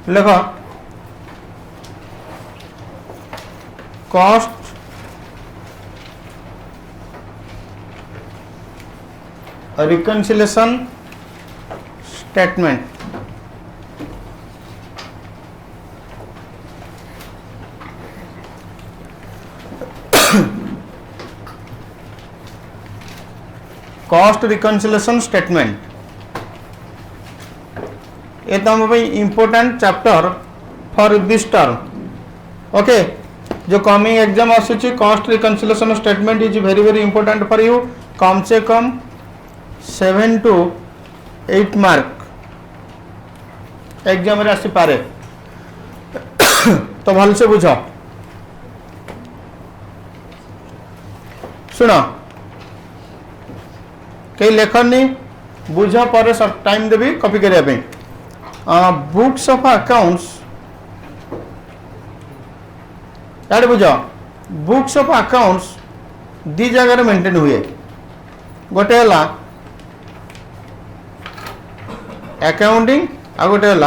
लेख cost reconciliation statement. Cost reconciliation statement ये तुम भाई important chapter for this term. Okay, जो कमिंग एग्जाम आसूची cost reconciliation statement is very very important for you. कम से कम 7 to 8 मार्क एग्जाम रे आसी पारे तो भल से बुझ सुन कई लेखनी बुझ पर टाइम देवी कॉपी करने बुक्स ऑफ अकाउंट्स यार बुझ बुक्स ऑफ अकाउंट्स दी जगह मेंटेन हुए गोटे है अकाउंटिंग आ गोटे है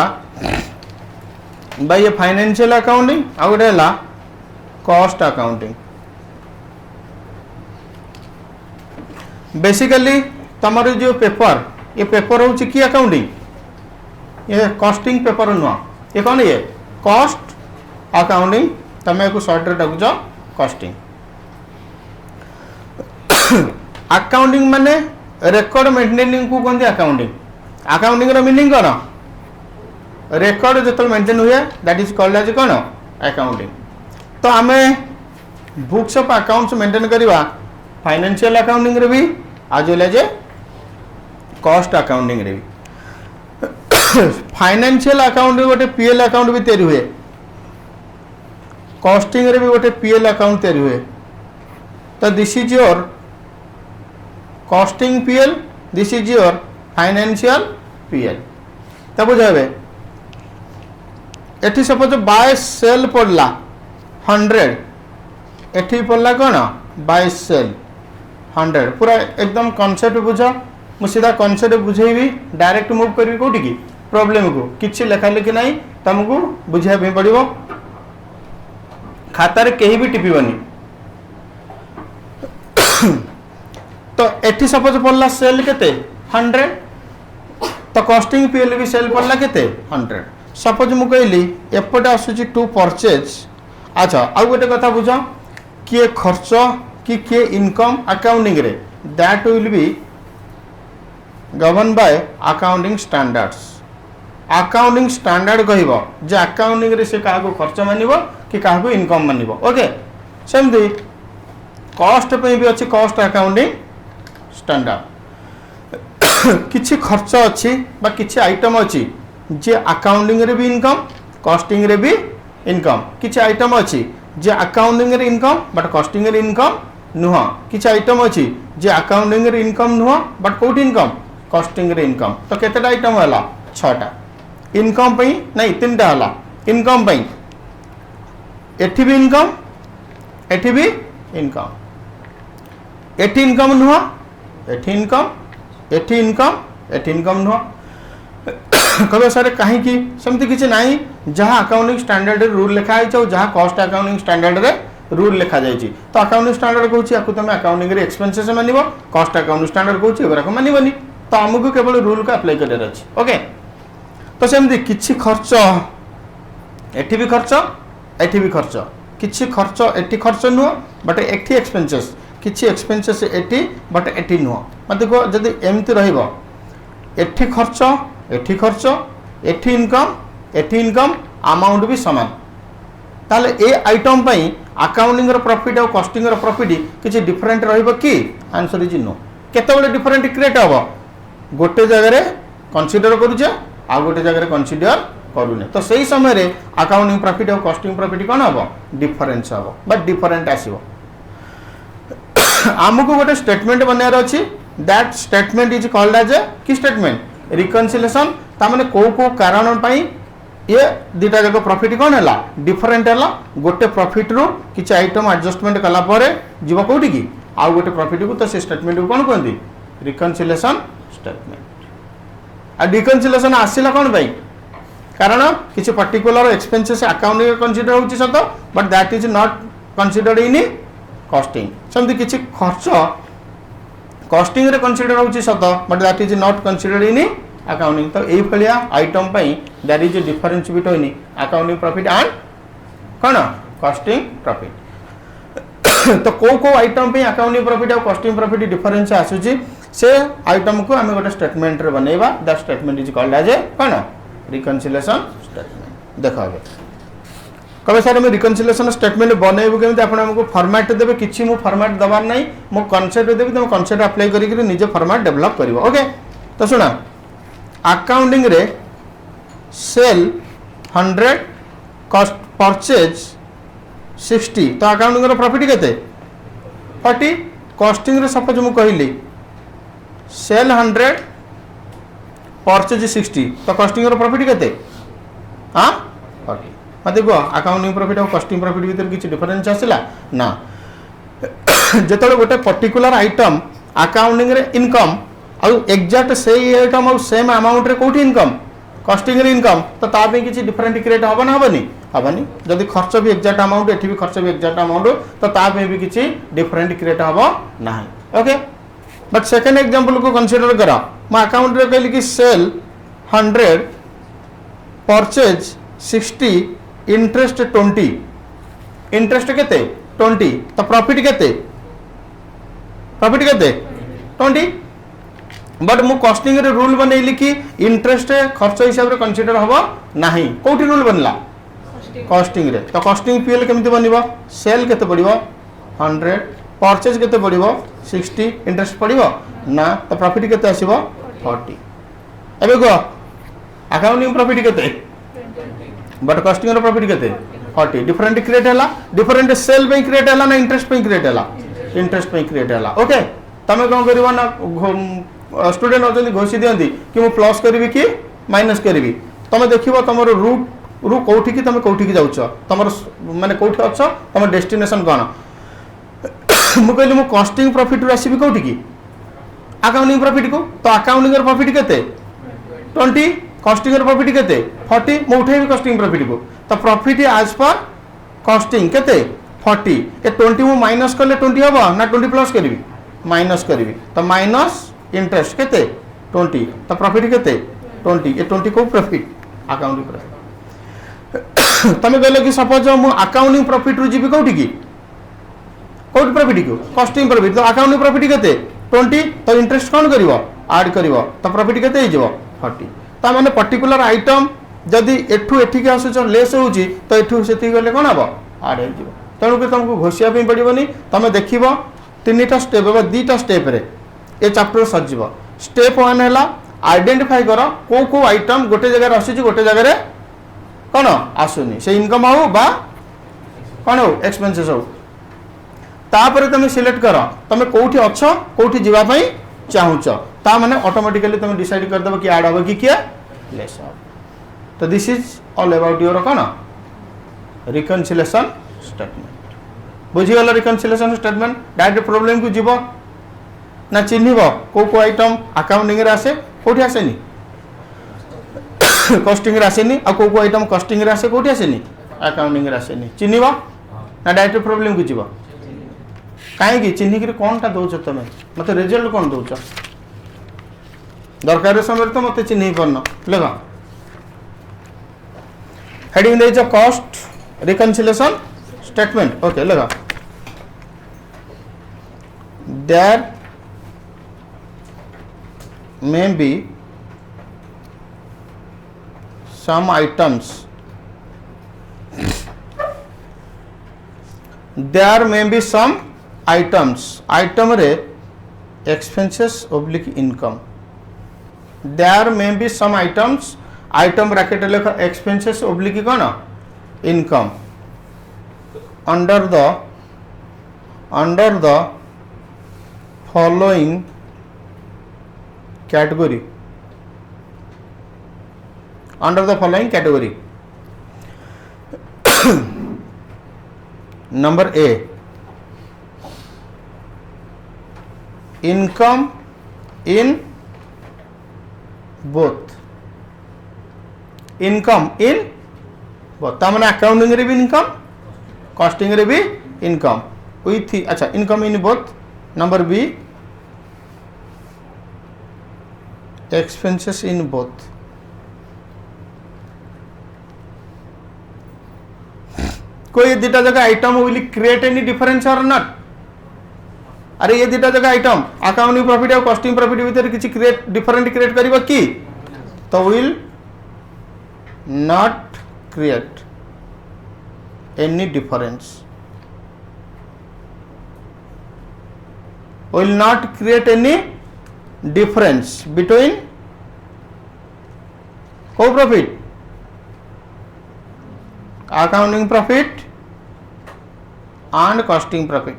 बाय फाइनेंशियल अकाउंटिंग आ गोटे है कॉस्ट अकाउंटिंग। बेसिकली तमर जो पेपर ये पेपर हूँ कि अकाउंटिंग ये कॉस्टिंग पेपर नुह ये कौन ये कॉस्ट अकाउंटिंग तमें को शॉर्ट रे डाकुच कॉस्टिंग। अकाउंटिंग माने रेकॉर्ड मेंटेनिंग को कहते अकाउंटिंग। अकाउंटिंग रो मीनिंग कौन रेकॉर्ड जो मेंटेन हुए दैट इज कॉल्ड एज कौन अकाउंटिंग। तो आम बुक्स ऑफ अकाउंट्स मेंटेन करवा फाइनेंशियल अकाउंटिंग रे भी आज एज कॉस्ट अकाउंटिंग रे भी। फाइनेंशियल अकाउंटिंग गोटे पीएल अकाउंट भी तैयारी हुए कॉस्टिंग रे भी गोटे पीएल अकाउंट तैयारी हुए। तो this is your costing PL this is your financial PL. तो बुझे एटी सपोज बाय सेल पड़ला 100 एटी पड़ला कौन बाय सेल 100 पूरा एकदम कॉन्सेप्ट बुझ मु सीधा कॉन्सेप्ट बुझेबी डायरेक्ट मूव करी कोठी की प्रॉब्लम को किछि लेखा लेखि नहीं तुमको बुझा पड़ो खातार कहीं भी टिपिबनी। तो एटी सपोज पड़ला सेल केते 100 तो कॉस्टिंग पीएल भी सेल पड़ला केते 100। सपोज मु कहली एपटे आसुची टू परचेज। अच्छा आउ गोटे कथा बुझ किए खर्च कि किए इनकम अकाउंटिंग रे that will be govern by accounting standards. Accounting standard कहबो जे अकाउंटिंग रे से काहा को खर्च मानिबो कि काहा को इनकम मानिबो। ओके सेमती कॉस्ट पे भी अच्छी कॉस्ट अकाउंटिंग स्टैंडर्ड। किछि खर्च अच्छी बा किछि आइटम अच्छी जे अकाउंटिंग रे भी इनकम कॉस्टिंग रे भी इनकम। किछि आइटम अच्छी जे अकाउंटिंग रे इनकम बट कॉस्टिंग रे इनकम नुह। किछि आइटम अच्छी जे अकाउंटिंग रे इनकम नुह बट कोठी इनकम कॉस्टिंग रे इनकम। तो केतेटा आइटम हला 6टा इनकम पई नहीं 3टा हला इनकम पई एठी भी इनकम एठी भी इनकम एठी इनकम नुह एठी इनकम एठी इनकम एठी इनकम नुह। कबे सारे कहीं की सेमती किछि नाही जहां अकाउंटिंग स्टैंडर्ड रे रूल लिखा है जहां कॉस्ट अकाउंटिंग स्टैंडर्ड रे रूल लिखा जाय छी। तो अकाउंटिंग स्टैंडर्ड कहूँ आपको तुम अकाउंटिंग रे एक्सपेंसेस मानिबो कॉस्ट अकाउंटिंग स्टैंडर्ड कहूँ एगुराक मानिबनी। तो आमको केवल रूल को अप्लाई करार अछि। ओके तो सेमती किछि खर्च एठी भी खर्च एठी भी खर्च किछि खर्च एठी खर्च नुह बट एठी एक्सपेंसेस किछि एक्सपेंसेस एठी बट एठी नुह। मत देखो जदि एमती रहइबो एठी खर्च एठी इनकम अमाउंट भी समान ताले ए आइटम पई अकाउंटिंग रो प्रॉफिट और कॉस्टिंग रो प्रॉफिट किछि डिफरेंट रहइबो कि आंसर इज नो। केते बडे डिफरेंट क्रिएट हबो गोटे जगह रे कंसीडर करूचे आ गोटे जगह रे कंसीडर करूने। तो सही समय रे अकाउंटिंग प्रॉफिट और कॉस्टिंग प्रॉफिट कोन हबो डिफरेंस हबो बट डिफरेंट आसीबो। आमको गोटे स्टेटमेंट बनार अछि that statement is called as की स्टेटमेंट रिकन्सिलेशन। तामाने को कारण पई ये दुटा जगह प्रॉफिट कौन है डिफरेंट है गोटे प्रॉफिट रू किसी आइटम एडजस्टमेंट कला जीव कौटी की आउ गोटे प्रॉफिट को तो से स्टेटमेंट को कौन कहते रिकन्सिलेशन स्टेटमेंट। आ रिकन्सिलेशन आसला कौन पाई कारण किसी पर्टिकुलर एक्सपेंसेस अकाउंटिंग कंसीडर होची सत but that is not considered in costing सेमती किसी खर्च कॉस्टिंग रे कंसीडर होची सत but that is not considered in accounting तो एई फलिया आइटम पई there is a difference between accounting profit and कोन कॉस्टिंग प्रॉफिट तो को आइटम पे अकाउंटिंग प्रॉफिट और कॉस्टिंग प्रॉफिट डिफरेंस आसुची से आइटम को आम गोटे स्टेटमेंट रे बनैबा that statement is called as a कोन रिकंसिलिएशन स्टेटमेंट देखा कबे सर मैं रिकंसिलिएशन स्टेटमेंट बनैबु केमति आपण हमको फॉर्मेट देबे किछि मु फॉर्मेट दबार नहीं मु कांसेप्ट देबे तुम कांसेप्ट अप्लाई करी के निजे फॉर्मेट डेवलप करिवो ओके तो सुना अकाउंटिंग रे सेल 100 कॉस्ट परचेज 60 तो अकाउंटिंग रो प्रॉफिट केते 40 कॉस्टिंग रे सपोज मु कहली सेल 100 परचेज 60 तो कॉस्टिंग रो प्रॉफिट केते हां 40 मत देखो अकाउंटिंग प्रॉफिट और कॉस्टिंग प्रॉफिट भीतर किछि डिफरेंस आसिला ना जेतले गोटे पर्टिकुलर आइटम अकाउंटिंग रे इनकम और एग्जैक्ट सेही आइटम और सेम अमाउंट रे कोठी इनकम कॉस्टिंग रे इनकम तो ता पे किछि डिफरेंट क्रिएट हबो ना हबनी जदि खर्च भी एग्जैक्ट अमाउंट एठी भी खर्च भी एग्जैक्ट अमाउंट तो ता पे भी किछि डिफरेंट क्रिएट हबो नाही ओके बट सेकंड एग्जांपल को कंसीडर करा म अकाउंट रे कहली कि सेल 100 परचेज 60 इंटरेस्ट 20 इंटरेस्ट केते 20 तो प्रॉफिट केते 20 बट मु कॉस्टिंग रे रूल बनैली कि इंटरेस्ट खर्च हिसाब रे कंसीडर हबो नाही कोठी रूल बनला कॉस्टिंग रे तो कॉस्टिंग पीएल केमति बनिबो सेल केते पडिबो 100 परचेज केते पडिबो 60 इंटरेस्ट पडिबो ना तो प्रॉफिट केते आसीबो 40 एबे को अकाउंटिंग प्रॉफिट केते बट कॉस्टिंग रो प्रॉफिट केते 40 डिफरेंट क्रिएट हला डिफरेंट सेल पे क्रिएट हला ना इंटरेस्ट पे क्रिएट हला इंटरेस्ट पे क्रिएट हला ओके तमे कोन करबो ना स्टूडेंट होजंदी घोषि दियंती कि मु प्लस करबी कि माइनस करबी तमे देखिबो तमरो रूट रु कोठी कि तमे कोठी कि जाउछ तमरो माने कोठी अछ तमर डेस्टिनेशन कोन मु कहली मु कॉस्टिंग प्रॉफिट रु आसीबी कोठी कि अकाउंटिंग प्रॉफिट को तो अकाउंटिंग रो प्रॉफिट केते 20 कॉस्टिंग रो प्रॉफिट केते 40 मु उठेबी कॉस्टिंग प्रॉफिट को तो प्रॉफिट एज पर कॉस्टिंग केते 40 ए 20 मु माइनस करले 20 हबो ना 20 प्लस करबी माइनस करबी तो माइनस इंटरेस्ट केते 20 तो प्रॉफिट केते 20 ए 20 को प्रॉफिट अकाउंटिंग प्रॉफिट तमे कहले कि सपोज मु अकाउंटिंग प्रॉफिट रु जीबी कोठी की कोठी प्रॉफिट को कॉस्टिंग प्रॉफिट तो अकाउंटिंग प्रॉफिट केते 20 तो इंटरेस्ट कोन करबो ऐड करबो तो प्रॉफिट केते हो जिवो 40 ता माने पर्टिकुलर आइटम जदी एठू एठी के आसुच लेस होउची तो एठू सेति गले कोन हबो ऐड हो जिवो तणु कि तुमको घोषिया पे पड़िबोनी तमे देखिबो तीनटा स्टेप बा दीटा स्टेप रे ए चैप्टर सजिबो स्टेप 1 हैला आइडेंटिफाई करो को आइटम गोटे जगह रे आसुची गोटे जगह रे कोन आसुनी से इनकम हो बा कोन हो एक्सपेंसेस हो तापर तुम सिलेक्ट करो तुम कोठी अच्छो कोठी जीवा पई चाहुच ता माने ऑटोमेटिकली तुम डिसाइड कर देबो कि ऐड हो कि किया लेस हो तो this is all about your cone reconciliation statement बुझी गला रिकंसिलिएशन स्टेटमेंट डायरेक्ट प्रॉब्लम को जीवो ना चिन्हिबो को आइटम अकाउंटिंग रे आसे कोठी आसेनी कॉस्टिंग रे आसेनी आ को आइटम कॉस्टिंग रे आसे कोठी आसेनी अकाउंटिंग रे आसेनी चिन्हिबो ना डायरेक्ट प्रॉब्लम को जीवो काहे कि चिन्हि के कोनटा दोछ तमे मते रिजल्ट कोन दोछ दरकार समय तो मते चिन्हि परन लेगा हेडिंग देछ कॉस्ट रिकंसिलिएशन स्टेटमेंट ओके लेगा there may be some items there may be some items item re expenses oblique income there may be some items item bracket lekha expenses oblique kona income under the following category under the following category number A income in both income in both तामाने accounting रे भी income costing रे भी income with अच्छा income in both number B expenses in both कोई दुटा जगह item will create any difference और नॉट अरे ये दुटा जगह आइटम अकाउंटिंग प्रॉफिट और कॉस्टिंग प्रॉफिट भीतर किसी क्रिएट डिफरेंट क्रिएट करिबा की तो will not create any difference will not create any difference between को profit accounting profit and costing profit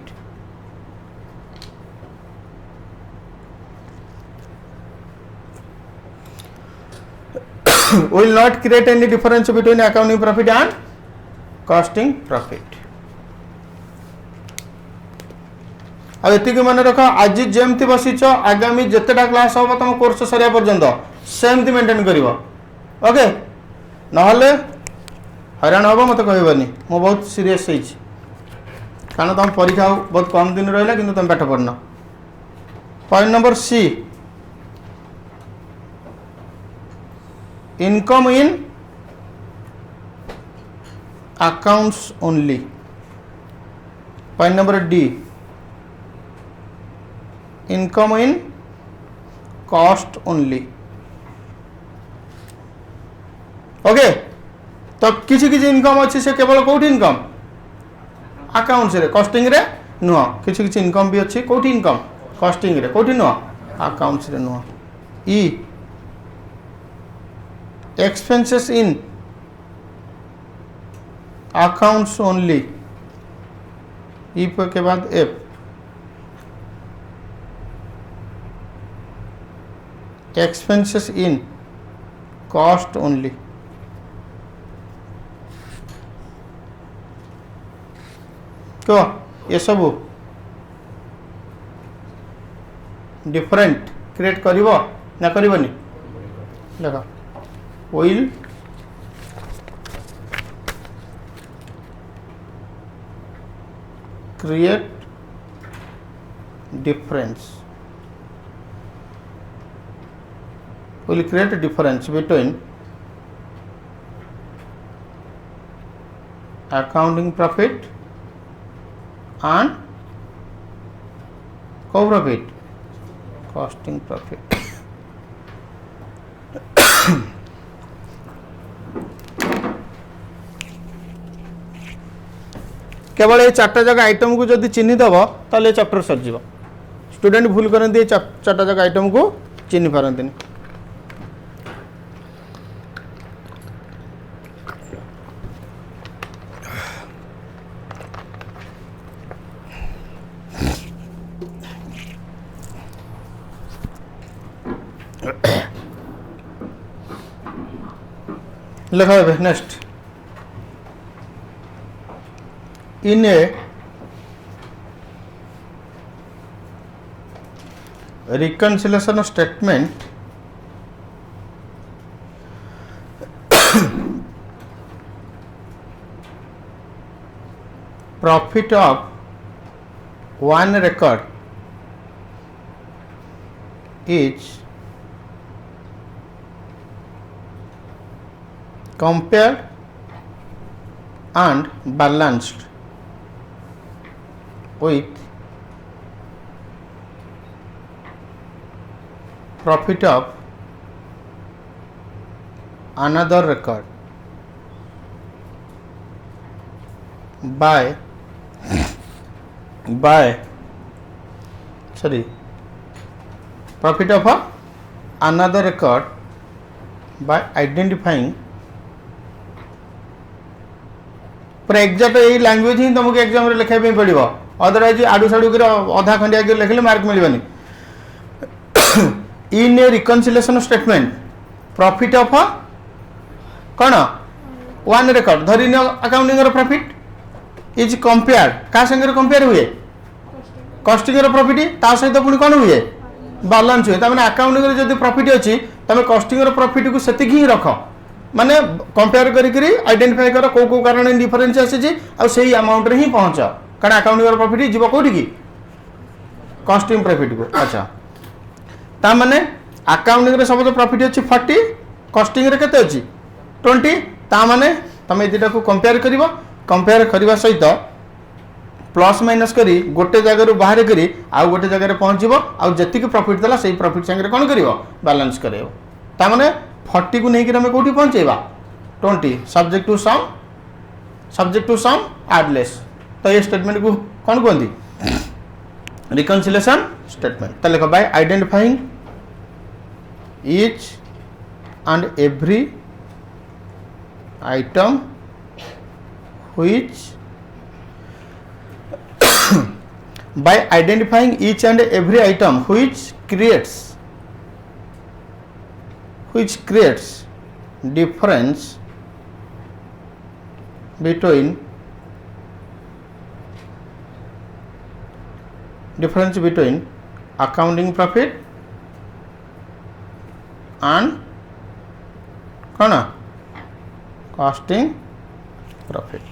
will not create any difference between accounting profit and costing profit अब एतिक मन रख आज जमती बसीच आगामी जितेटा क्लास हम तुम कोर्स सरिया पर्यंत सेमती मेंटेन करिवो ओके नहले हैरान हम मत कहबनी मु बहुत सीरियस कारण तुम परीक्षा बहुत कम दिन रहा कि तुम पाठ पढ़ना point number C income in accounts only point number D income in cost only okay तो किसी किसी इनकम अच्छी से केवल कौटी इनकम अकाउंट्स रे कॉस्टिंग रे नुह किसी किसी इनकम भी अच्छी कौटी इनकम कॉस्टिंग रे कौटी नुह अकाउंट्स रे नुह ई एक्सपेंसेस इन अकाउंट्स ओनली ई के बाद एफ एक्सपेंसेस इन कॉस्ट ओनली क्यों ये सब डिफरेंट क्रिएट करिवो ना करिवनी देखो will create difference will create a difference between accounting profit and co-profit costing profit केवल ये चार्टा जगह आइटम को जब चिन्ह दब ताले चैप्टर सरजिव स्टूडेंट भूल करते चार्टा जगह आइटम को चिन्ह पारती लिखा है next in A reconciliation statement profit of one record is compared and balanced with profit of another record by profit of another record by identifying पूरा एक्जाक्ट यही लैंग्वेज ही तुमको एग्जाम रे लिखाई पड़ो अदरवाइज आडू साडू कर अधा खंडिया कर लिखले मार्क मिलबनी in a reconciliation statement profit of कौन वन रेकॉर्ड धरी अकाउंटिंग प्रॉफिट इज कंपेयर का संगे कंपेयर हुए कॉस्टिंग प्रॉफिट ता सहित पुणी कौन हुए बैलेंस हुए तमें अकाउंटिंग जब प्रॉफिट अच्छी तुम कॉस्टिंग प्रॉफिट को सेतिक ही रख माने कंपेयर करी आइडेंटिफाई कर को कारण डिफरेंस आसी आ सेही अमाउंट रे ही पहुंच कारण अकाउंटिंग प्रॉफिट जीव कोठी की कॉस्टिंग प्रॉफिट को। अच्छा ता माने अकाउंटिंग रे सब प्रॉफिट अछि 40 कॉस्टिंग रे केते अछि 20 ता माने तमे दिटा को कंपेयर करबा सहित प्लस माइनस करी गोटे जगह बाहर करी आउ गोटे जगह पहुँचब आउ जी प्रॉफिट देला से प्रॉफिट संगे कौन कर बैलेंस कर ताने 40 को लेकिन आम कौटी पहुँचेबा 20 सब्जेक्ट टू सम एडलेस तो ये स्टेटमेंट को कौन कहती रिकन्सिलेशन स्टेटमेंट। तो लिख bye identifying each and every item which by identifying each and every item which creates difference between accounting profit and कौन costing profit।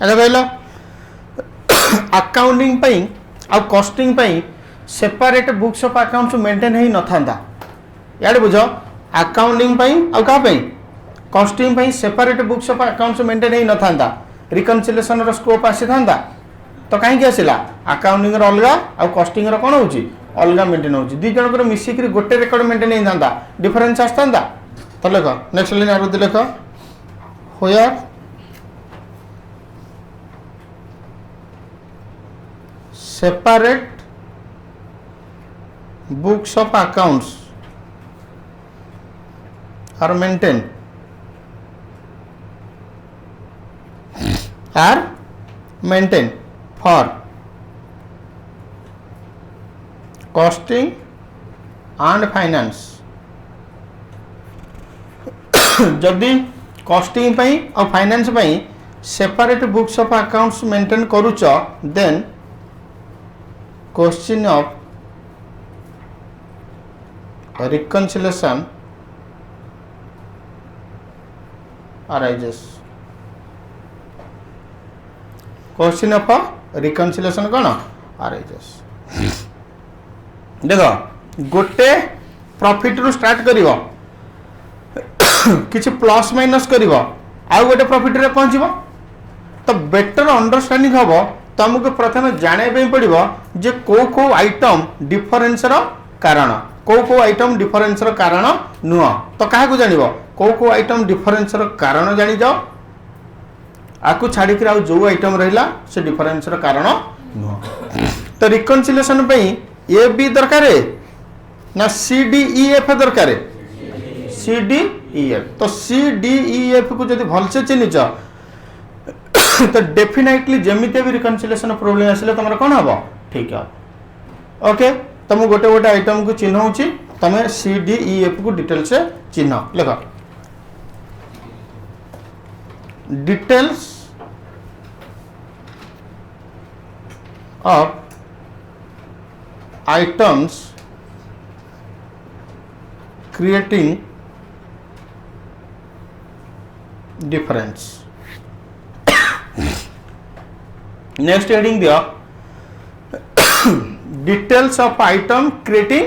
अच्छा कहल अकाउंटिंग आ costing separate books of accounts maintain ही न था यार बुझ अकाउंटिंग आ क्या costing separate books of accounts maintain ही न था रिकन्सिलेशन रो स्कोप आसी था तो कहीं आसला अकाउंटिंग अलग आ कॉस्टिंग कौन हो अलग मेंटेन हो दी जन मिसिक गोटे रेकर्ड मेंटेन ही था डिफरेंस आसता तो लिख नेक्स्ट लाइन आरु लिख where separate books of accounts are maintained for costing and finance जदि कॉस्टिंग और finance separate books of accounts maintain करूच then question of reconciliation arises question of reconciliation कौन arises देख गोटे प्रॉफिट रु स्टार्ट करिवो किछि प्लस माइनस करिवो आ गोटे profit रे पहुंचबो तो बेटर अंडरस्टैंडिंग हबो तुमको प्रथम जाने पड़ो जे को आइटम डिफरेंस कारण को आइटम डिफरेंस कारण नुह तो क्या जान को आइटम डिफरेंस कारण जानी जाओ आपको छाड़ी जो आइटम रहा से डिफरेंस कारण नुह तो रिकन्सिलेशन ए बी दरकार ना सी डी ई एफ दरकार सी डी ई एफ तो सी डी ई एफ को जब भलसे चिन्हिच तो डेफिनेटली जमीते भी रिकन्सिलेशन प्रोब्लेम आसिले तुम कौन हम ठीक है ओके तुम गोटे गोटे आइटम को चिन्ह तुम सी डी ई एफ को डिटेल से चिन्ह लिख details of items creating difference next heading दिया details of item creating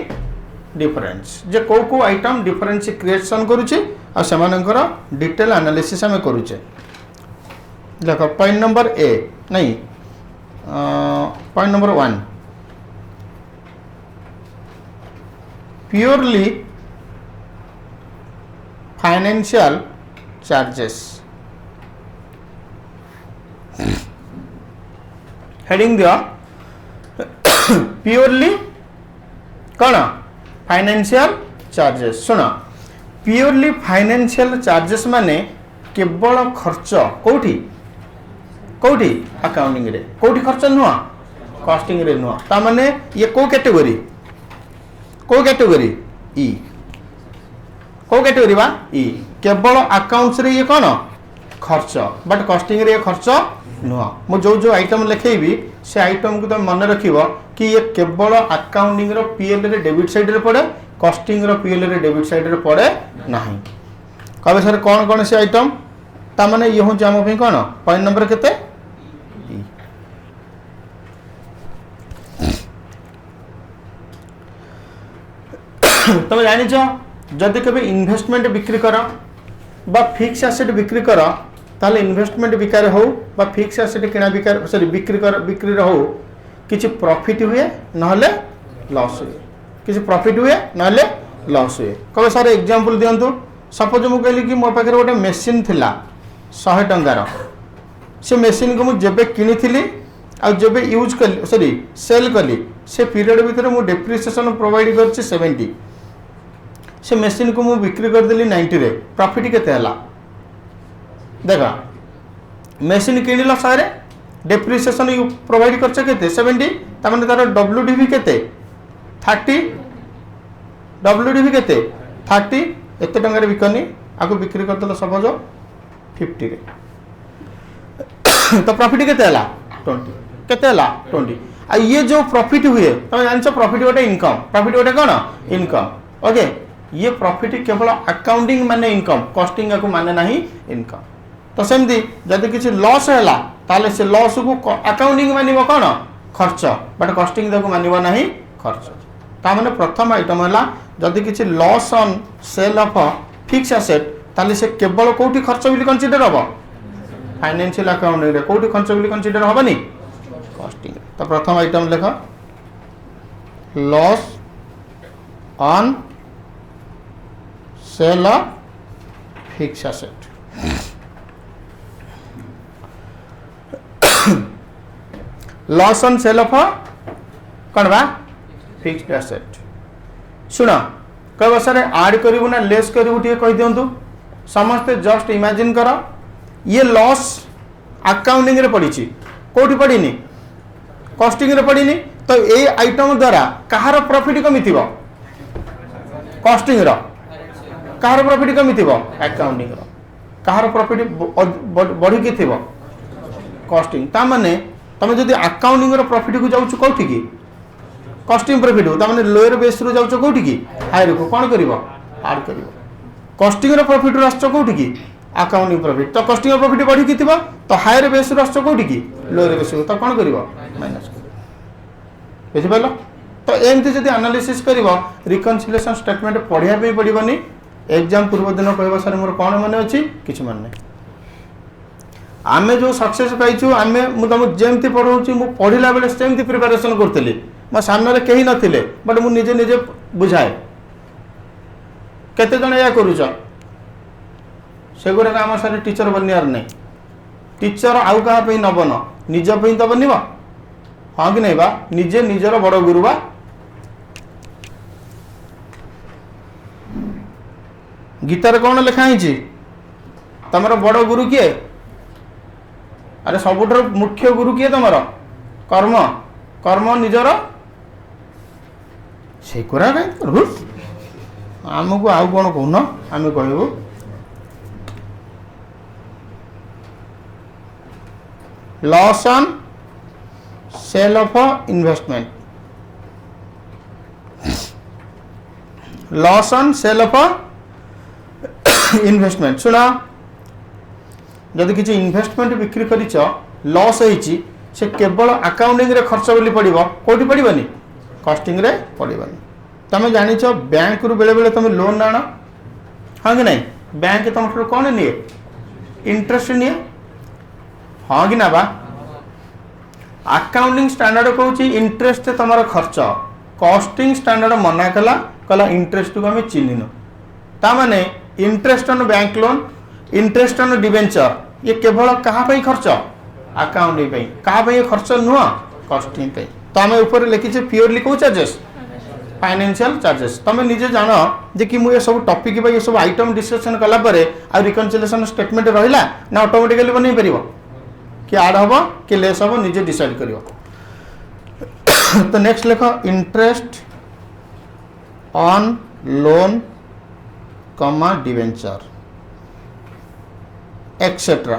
difference जे को आइटम डिफरेंस क्रिएशन करुचे आ सेमानकर डिटेल एनालिसिस आम करुचे देख पॉइंट नंबर ए नहीं point number 1 purely financial charges heading दिया प्योरली कौन फाइनेंशियल चार्जेस सुन प्योरली फाइनेंशियल चार्जेस माने केवल खर्च कोठी कोठी अकाउंटिंग रे कोठी खर्च नुह कॉस्टिंग रे नुह ता माने ये को कैटेगरी ई को कैटेगरी बा ई केवल अकाउंट्स रे ये कौन खर्च बट कॉस्टिंग रे ये खर्च नुह मु जो आइटम लिखेबी से आइटम को तुम मन रखिबो कि ये केवल अकाउंटिंग रो पीएल रे डेबिट साइड रे पड़े कॉस्टिंग रो पीएल रे डेबिट साइड रे पड़े नहीं कहबे सर कौन से आइटम ता माने ये हो जाम पे कौन पॉइंट नंबर केते तुम जानी जदि कभी इन्वेस्टमेंट बिक्री कर बा फिक्स एसेट बिक्री कर ताले इन्वेस्टमेंट बिकार हो बा फिक्स एसेट किना बिकार सॉरी बिक्री हो किछि प्रॉफिट हुए नहले लॉस हुए किछि प्रॉफिट हुए नहले लॉस हुए कबे सर एग्जांपल दियंतु सपोज मु कहली कि मो पाखे गोटे मेसीन थिला 100 टंकार से मेसीन को मु जेबे किनिथिली आ जेबे यूज कली सॉरी सेल कली से पीरियड भीतर मु डेप्रिसिएशन प्रोवाइड करछि 70 से मेसीन को मु बिक्री कर देली 90 रे प्रॉफिट केते हला देखा मेसीन किनिला सारे डेप्रिसिएशन यू प्रोवाइड करछ केते 70 ता माने तार डब्ल्यूडीवी केते 30 डब्ल्यूडीवी केते 30 एते टंगारे बिकनी आको बिक्री करतला सपोज 50 रे तो प्रॉफिट केते हला 20 केते हला 20 आ ये जो प्रॉफिट हुए तुम जानछ प्रॉफिट गोटे इनकम प्रॉफिट गोटे कोन इनकम ओके ये प्रॉफिट केवल अकाउंटिंग माने इनकम कॉस्टिंग को माने नहीं इनकम तो सेमती जदि किसी लॉस हैला ताले से लॉस को अकाउंटिंग मानिबो कोन खर्च बट कॉस्टिंग को मानिबो नहीं खर्च ता माने प्रथम आइटम हैला जदि किसी loss on sale of fix asset ताले से केवल कोठी खर्च बिल कंसीडर हबो फाइनेंशियल अकाउंटिंग रे कोठी खर्च बिल कंसीडर हबनी कॉस्टिंग तो प्रथम आइटम लेख loss on sale of fix asset loss on sale of कौन बा फिक्स्ड एसेट सुन कह सर ऐड करू ना लेस करू टे कह दिंतु समस्ते जस्ट इमेजिन कर ये लॉस अकाउंटिंग रे पड़ी कोठी पड़ीनी कॉस्टिंग रे पड़ीनी तो ये आइटम द्वारा कहार प्रॉफिट कमी थी कॉस्टिंग रो कहार प्रॉफिट कमी थी अकाउंटिंग रो कहार प्रॉफिट बढ़ी की थी कॉस्टिंग ता माने तमे जदि अकाउंटिंग रो प्रॉफिट को जाउछु कोठी की कॉस्टिंग प्रॉफिट ता माने लोअर बेस रो जाउछु कोठी की हायर को कोन करिवो ऐड करिवो कॉस्टिंग रो प्रॉफिट रो आछो कोठी की अकाउंटिंग प्रॉफिट तो कॉस्टिंग रो प्रॉफिट बढ़ी की थिबो तो हायर बेस रो आछो कोठी की लोअर बेस तो कोन करिवो माइनस करिवो बुझि पालो तो एमती जदि एनालिसिस करिवो रिकन्सिलिएशन स्टेटमेंट पढिया पे पडिबनी एग्जाम पूर्व दिन कहबो सर मोर कोन माने अछि किछ मान नै आमे जो सक्सेस पाइछु आमे मु तुम जेमती पढौछि मु पढिला बेले सेमती प्रिपरेशन करथली म सामने रे केही नथिले बट मु निजे निजे बुझाए केते जण या करूछ सेगुरा काम सारे टीचर बनियार नै टीचर आउ कहा पे न बन निज पे तो बनिबा हां कि नै बा निजे निजर बड़ गुरु बा गीतार कौन लिखाई तमर बड़ गुरु किए अरे सबुठ मुख्य गुरु किए तुम कर्म कर्म निजर से आमको आउ कौन कहन आम कहबू loss on sale of investment loss on sale of investment सुना जदि किसी इन्वेस्टमेंट बिक्री कर लॉस होइछि से केवल अकाउंटिंग रे खर्च बोली पड़ो कौटी पड़ोनी कॉस्टिंग रे पड़ोनी तुम जान बैंक रु बेले बेले तुम लोन आण हाँ कि नहीं बैंक तुम कौन निए इंटरेस्ट निए हाँ कि ना बा अकाउंटिंग स्टैंडर्ड कहूँ इंटरेस्ट तुम खर्च कॉस्टिंग स्टैंडर्ड मना कला इंटरेस्ट को आम चिन्हनु ताने interest on bank loan interest on debenture ये केवल कहाँ खर्च अकाउंटिंग कहाँ खर्च नुह कॉस्टिंग तो आम ऊपर लिखी प्योरली कौ चार्जेस फाइनेंशियल चार्जेस तुम निजे जान जे कि मुझे सब टॉपिक ये सब आइटम डिस्कशन कला आ रिकन्सिलिएशन स्टेटमेंट रहा ना ऑटोमेटिकली बन पार कि ऐड हम कि लेस हम निजे डिसाइड कर तो नेक्स्ट लिखो इंटरेस्ट ऑन लोन कमा डिवेंचर एक्सेट्रा।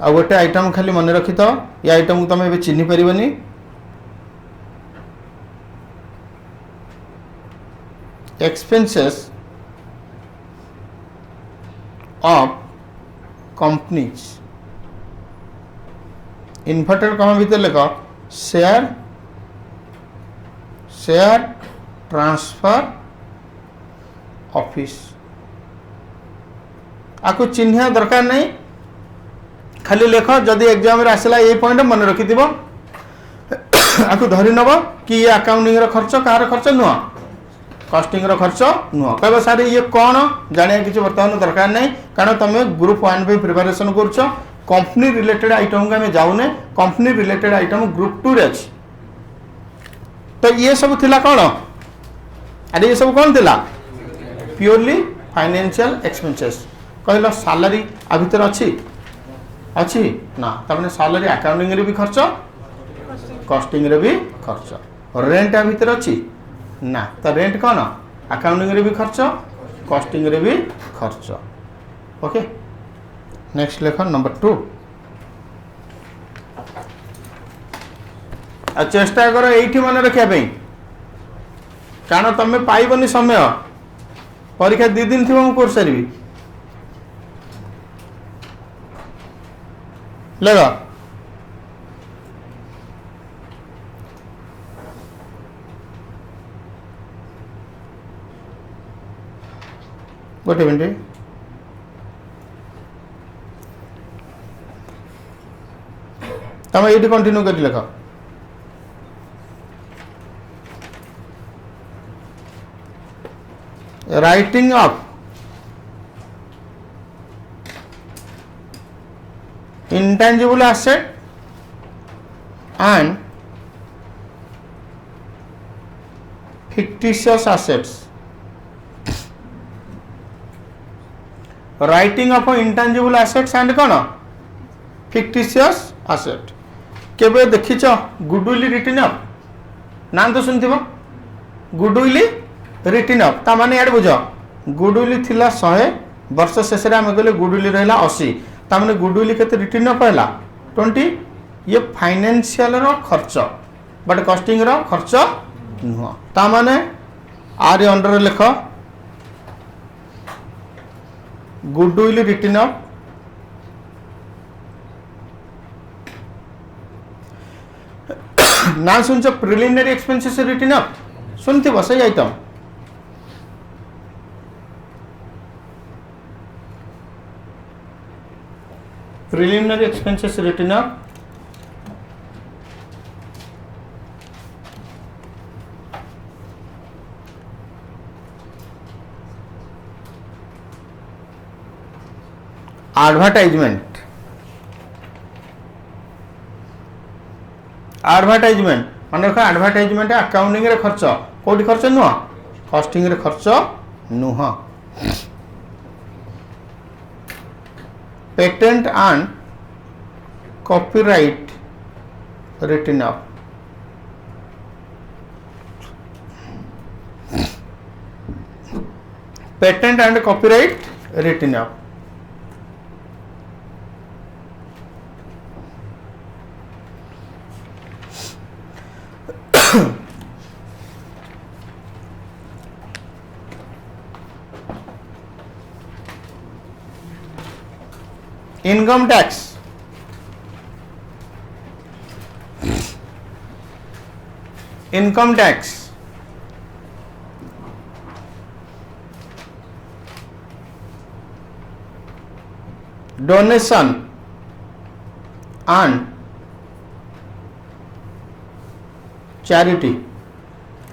आ गोटे आइटम खाली मन रखी था, ये आइटम को तुम ए चिन्ह पारनी। एक्सपेंसेस ऑफ कंपनीज इन्वर्टेड कमा भीतर लिख शेयर ट्रांसफर ऑफिस। आपको चिन्ह दरकार नहीं, खाली लेख जदि एग्जाम रे आसला ये पॉइंट मन रखि दिबो। आपको धरि नब कि ये अकाउंटिंग रो खर्च कार खर्च नुह, कॉस्टिंग रो खर्च नुह। कहबो सर ये कौन जानिया किछि वर्तमान दरकार नहीं, कारण तुम ग्रुप 1 पे प्रिपरेशन करछो। कंपनी रिलेटेड आइटम को हमें जाऊने, कंपनी रिलेटेड आइटम ग्रुप 2 रे अछि। तो ये सब थिला कौन, अरे ये सब कौन थिला प्योरली फाइनेंशियल एक्सपेंसेस। कहलो सैलरी आ भीतर अच्छी ना, तमने सैलरी अकाउंटिंग रे भी खर्च, कॉस्टिंग रे भी खर्च। रेंट आ भीतर अच्छी ना, तो रेंट कौन अकाउंटिंग रे भी खर्च, कॉस्टिंग रे भी खर्च। ओके नेक्स्ट लेख नंबर 2। आ चेष्टा करो यही मन रखा, कारण तुम पाइबनी समय परीक्षा 2 दिन थी मुझे कर सारी लगा। गोटे मिनट तुम ये कंटिन्यू कर लिख। Writing of intangible asset and fictitious assets। writing of intangible assets and कौन fictitious asset। केबे देखिछ गुडविल रिटन अप ना तो सुनथिबो, गुडविल रिटन अप ता माने यार बुझ गुडविल थिला 100 वर्ष शेष रे हम गले गुडविल रहला 80, ता माने गुडविल केते रिटन अप हैला 20। ये फाइनेंशियल रो खर्च बट कॉस्टिंग रो खर्च नुह। ता माने आर अंडर लिख गुडविल रिटन अप ना सुन प्रिलिमिनरी एक्सपेंसेस रिटन अप सुनती बस item. Preliminary expenses written up advertisement मन रख एडवर्टाइजमेंट अकाउंटिंग रे खर्च कोठी खर्च नुह, कॉस्टिंग रे खर्च नुह। Patent and copyright written up patent and copyright written up income tax donation and charity.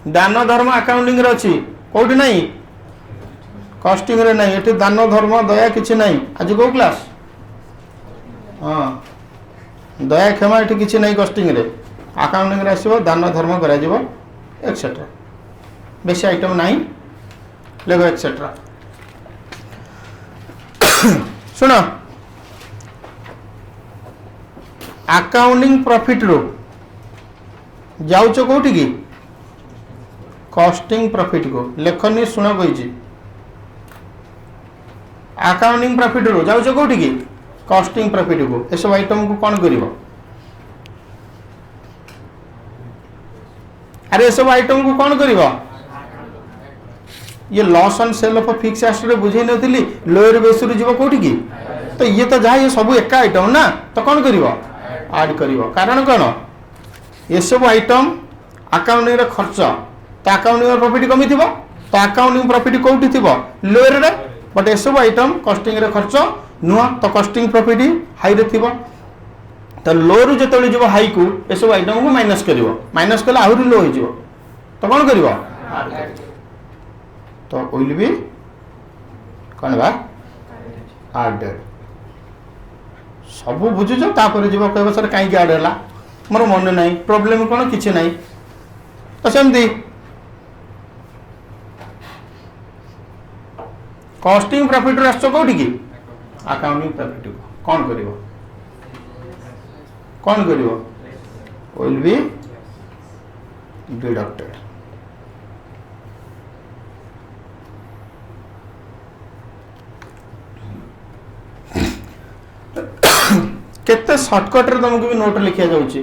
दान धर्म अकाउंटिंग रे अछि कोठी नहीं, कॉस्टिंग रे नहीं। एठी दान धर्म दया किछि नहीं। आज को क्लास हाँ दया क्षमा ये किसी नहीं कॉस्टिंग रे, अकाउंटिंग रे आसो दान धर्म करा जिवो एक्सेट्रा। बेसी आइटम नहीं लेगो एक्सेट्रा। सुनो अकाउंटिंग प्रॉफिट रो जाउछ कोठी की कॉस्टिंग प्रॉफिट को लेखनी शुण कही अकाउंटिंग प्रॉफिट रो जाउछ कोठी की कॉस्टिंग प्रॉफिट को ए सब आइटम को कौन करिवो अरे सब आइटम को कौन करिवो ये loss on sale of fix asset बुझे नथिली लोअर बेस रु जीव कोठी की तो ये तो जहाँ ये सब एक आइटम ना तो कौन करिवो ऐड करिवो कारण कौन ये सब आइटम अकाउंटिंग रे खर्च तो अकाउंटिंग रे प्रॉफिट कमी थिबो तो अकाउंटिंग प्रॉफिट कोठी थिबो लोअर रे बट ये सब आइटम कॉस्टिंग रे खर्च नुआ तो कॉस्टिंग प्रॉफिट हाई रे थिबो तो लो रु जेतले जीव हाई को ये सब आइटम को माइनस करिवो माइनस कले आहुरी लो हो जीवो तो कौन करिवो तो विल बी कौन बा एडेड सब बुझुछ तापर जीव कहबो सर काई ऐड हला मोर मन नाही प्रॉब्लम कोन किछि नाही तो सेमती कॉस्टिंग प्रॉफिट रास्ता कोठी की अकाउंटिंग प्रॉफिट को कौन करिवो विल बी डिडक्टेड केते शॉर्टकट रे तुमको भी नोट लिखिया जाउची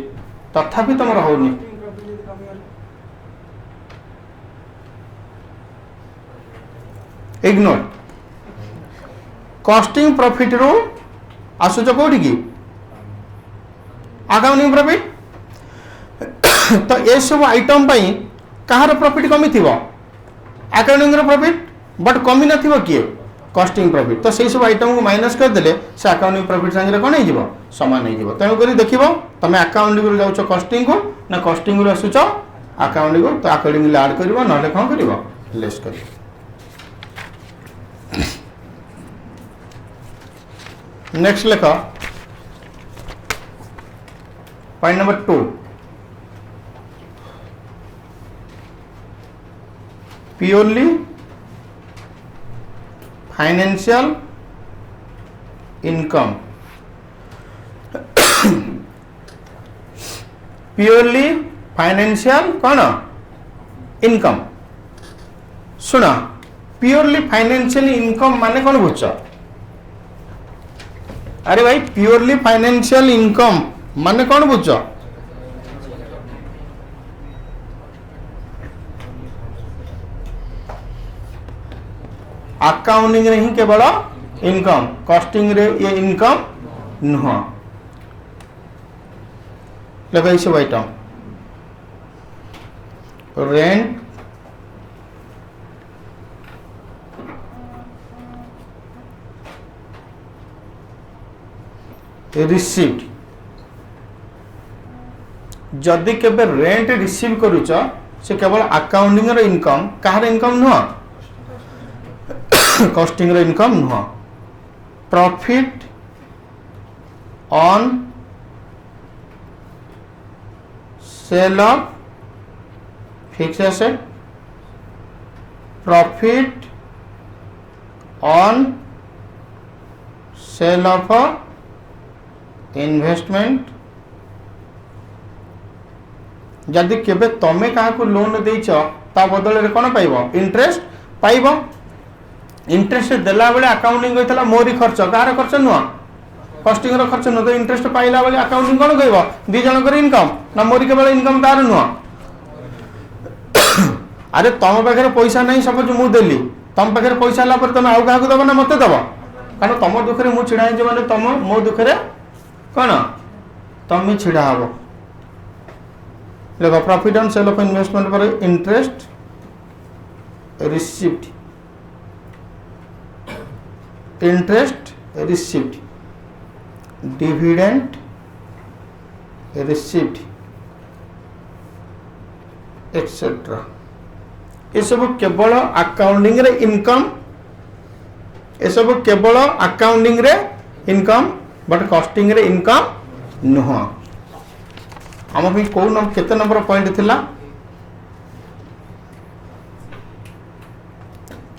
तथापि तुमर होनी इग्नोर कॉस्टिंग प्रॉफिट रो आसुच कोठी की अकाउंटिंग प्रॉफिट तो ये सब आइटम पई कहार प्रॉफिट कमी थिबो अकाउंटिंग रो प्रॉफिट बट कमी न थिबो किए कॉस्टिंग प्रॉफिट तो सही सब आइटम को माइनस कर देले से अकाउंटिंग प्रॉफिट संगे कोन हे जीवो समान हे जीवो तेनु करी देखिबो तमे अकाउंटिंग रो जाउछो कॉस्टिंग को ना कॉस्टिंग रो आसुछो अकाउंटिंग को तो अकाउंटिंग ऐड करबो नले कोन करबो लेस करबो नेक्स्ट लेख point number 2 purely financial income purely financial कौन इनकम सुना प्योरली फाइनेंशियल इनकम माने कौन बुझ अरे भाई प्योरली फाइनेंशियल इनकम माने कौन बुझ अकाउंटिंग रे ही केवल इनकम कॉस्टिंग रे ये इनकम नुह लगे सब आइटम रेंट रिसीव्ड जदि केबे रेंट रिसीव करूच से केवल अकाउंटिंग रे इनकम कहार इनकम नुह कॉस्टिंग रे इनकम नुह profit on sale of fix asset profit on sale of investment जदि केबे तमे काहा को लोन देइछ ता बदल रे कोन पाइबो इंटरेस्ट पाइबो इंटरेस्ट देला बेले अकाउंटिंग होइतला मोरी खर्च कार खर्च नुआ कॉस्टिंग रो खर्च न तो इंटरेस्ट पाइला बेले अकाउंटिंग कोन कहबो दि जन कर इनकम ना मोरी केवल इनकम तार नुआ अरे तम पाखे पैसा नहीं सपोज मु देली तम पाखे पैसा ला पर तमे आउ काहा को दबो ना मते दबो कारण तम दुखरे मु छिडा हे माने तम मो दुखरे कोन तमे छिडा हबो देखो profit on sale of investment पर interest received interest received dividend received etcetera ये सब केवल अकाउंटिंग रे इनकम ये सब केवल अकाउंटिंग रे इनकम बट कॉस्टिंग रे इनकम नुह आम भी कौ केते नंबर पॉइंट थिला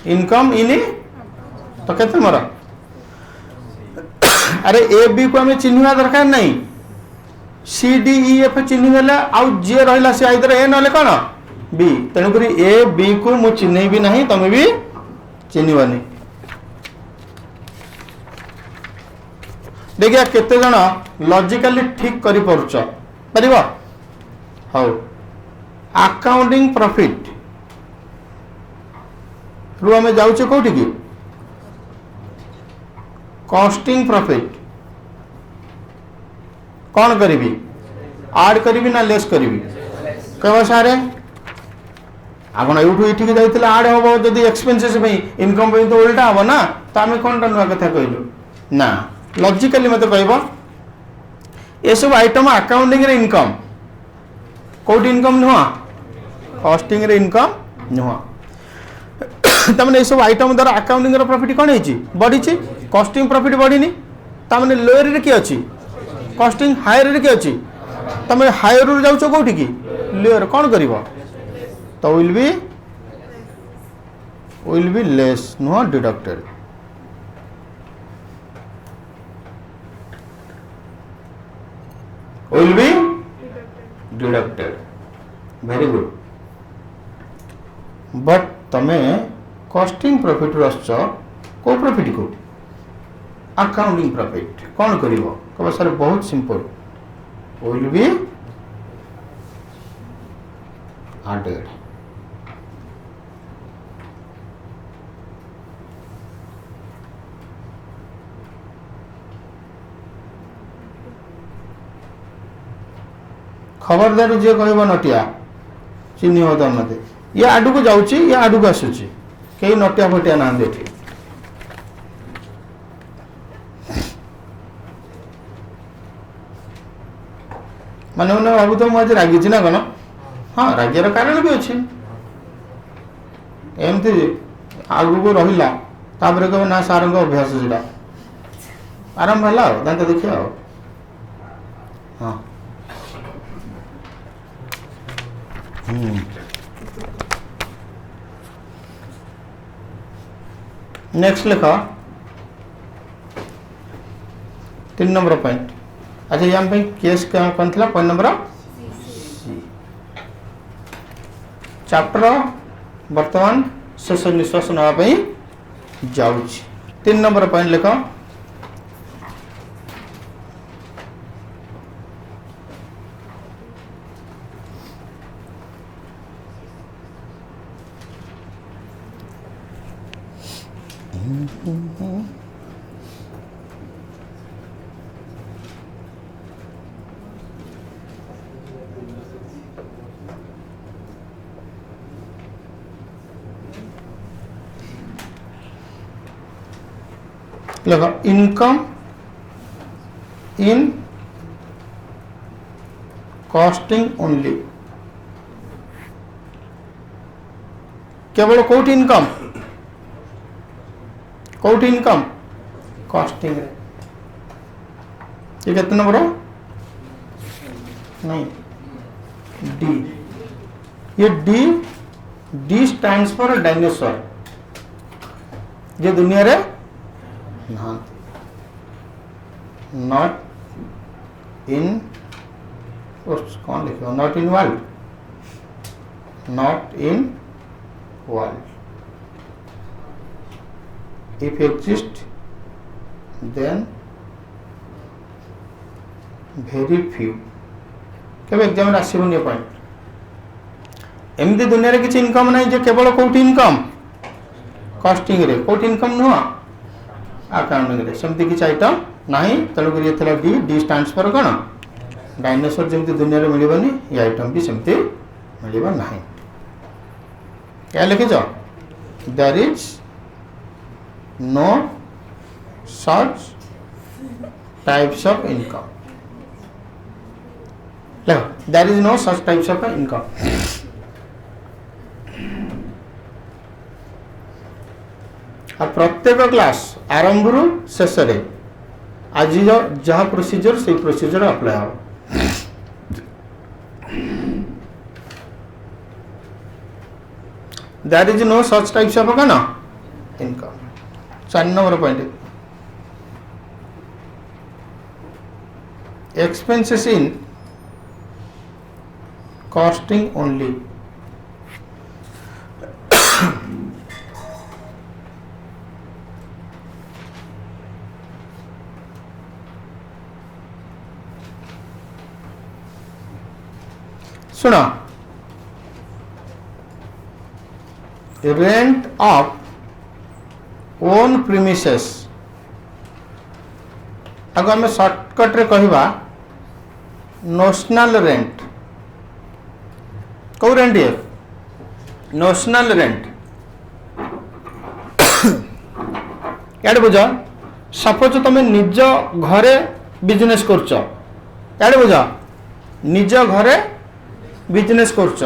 इनकम इन तो केते मोर अरे ए बी को हमें चिन्हवा दरकार नहीं सी डी ई एफ चिन्ह गला आउ जे रहिला से आइदर ए नले कोन बी तेणु करी ए बी को मु चिन्ह भी नहीं तमे भी चिन्हबनी। देखिए केते जण लॉजिकली ठीक करि परछ परिबो हाउ अकाउंटिंग प्रॉफिट रु आमे जाउछ कोठी की कॉस्टिंग प्रॉफिट कौन करी आड करी ना लेस करी कह सारे आपण यूठू इठी जाइतिला आड हो जदी एक्सपेंसेस पे इनकम पे तो उल्टा हो ना तो आमे कोन नुआ कथा कहलु ना लॉजिकली मते कहबो ए सब आइटम अकाउंटिंग रे इनकम कोड इनकम नुआ कॉस्टिंग रे इनकम नुआ तमने ए सब आइटम द्वारा अकाउंटिंग रे प्रॉफिट कोन हेची बढ़ी छि कॉस्टिंग प्रॉफिट बढ़ीनी तमने लोअर रे की अछि कॉस्टिंग हायर रे की अछि तमे हायर रू जाउछो कोठी की लोअर कोन करबो तो will be less no deducted will be deducted very good but तमे कॉस्टिंग प्रॉफिट रसच को प्रॉफिट को अकाउंटिंग प्रॉफिट कौन करिवो कब सर बहुत सिंपल will be added खबरदार जे कहब नटिया चिन्ह तो मत ये आडू को जाऊँगी ये आडू को आसूची कई नटिया फटिया ना देठी माने उन्हें भावु तो मुझे रागी ना कौन हाँ रागियार कारण भी अच्छे एमती आगू को रहा तापर कह ना सार अभ्यास से आरंभ है दांत देखिए हाँ नेक्स्ट लिख 3 नंबर पॉइंट अच्छा यहाँ पे केस कौन था पॉइंट नंबर चैप्टर वर्तमान शेष निश्वास नापी जाऊँ 3 नंबर पॉइंट लिख लगा इनकम इन कॉस्टिंग ओनली केवल कोट इनकम कॉस्टिंग ये कितने नंबर नहीं डी ये डी स्टैंड्स फॉर डायनासोर ये दुनिया रे नॉट इन कौन लिखे not in world if exist then very few केवल एग्जाम रे आसीबनी पॉइंट एमती दुनिया रे किछि इनकम नहीं जे केवल कोठी इनकम कॉस्टिंग रे कोठी इनकम नुआ अकाउंटिंग रे सेमती किछि आइटम नहीं तलो करी एथला डी स्टैंड्स फॉर कोन डायनासोर जेमती दुनिया रे मिलिबनी ये आइटम भी सेमती मिलिबा नहीं क्या लिखे जो there is no such types of income there is no such types of income आ प्रत्येक क्लास आरंभ रु शेष रे आज जहाँ प्रोसीजर से प्रोसीजर अप्लाई हो there is no such types of income 4 number point expenses in costing only. सुनो, रेंट ऑफ ओन प्रीमिसेस आगे आम सर्टकट रे कहवा नोशनल रेंट। कौ रेंट ये नोशनल रेंट। याडे बुझ, सपोज तुम निज घरे बिजनेस करछ, याडे बुझ निज घरे बिजनेस करछ,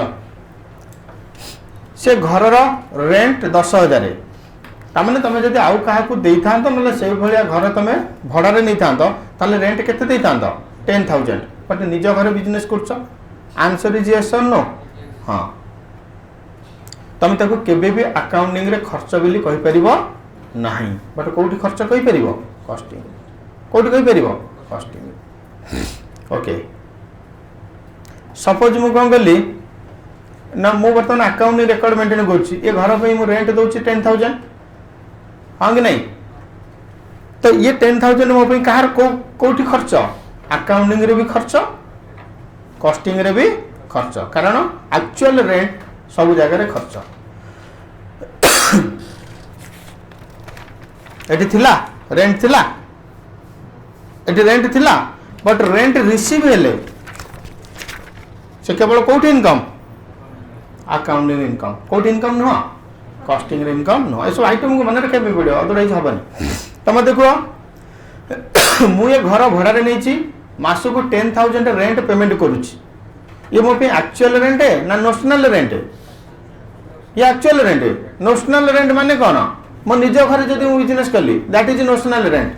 से घरर रेंट 10,000 तामने तुम जब आउ क्या ना से भाया घर तुम भड़े नहीं था रेंट के 10,000 बट निज घर बिजनेस कर answer is yes or no. हाँ तुम ताको केबे भी अकाउंटिंग रे खर्च बोली कहि परिबो नाही, बट कोठी खर्च कहि परिबो कॉस्टिंग, कोठी कहि परिबो कॉस्टिंग। ओके सपोज मु कौन कली ना मु बर्तमान अकाउंटिंग रिकॉर्ड मेंटेन कर ये घर पे मु रेंट दउची 10,000, हाँ कि नहीं? तो ये 10,000 मो पे कहार कोठी खर्च अकाउंटिंग रे भी खर्च कॉस्टिंग रे भी खर्च, कारण एक्चुअल रेंट सब जगह खर्च। एटी थिला रेंट थिला, एटी रेंट थिला बट रेंट रिसीव हेले से केवल कोठी इनकम अकाउंटिंग इनकम, कोठी इनकम नुह कॉस्टिंग इनकम नुह। ये सब आइटम को मन रखा पड़ो अदरवाइज हेनी। तुम देखो मु ये घर भड़े नहीं मासक 10,000 रेंट पेमेंट करुच्ची, ये मो एक्चुअल रेंट है ना नोशनल रेंट? ये एक्चुअल रेंट है। नोशनल रेंट माने कौन? मो निज घर जब बिजनेस कली दैट इज नोशनल रेंट।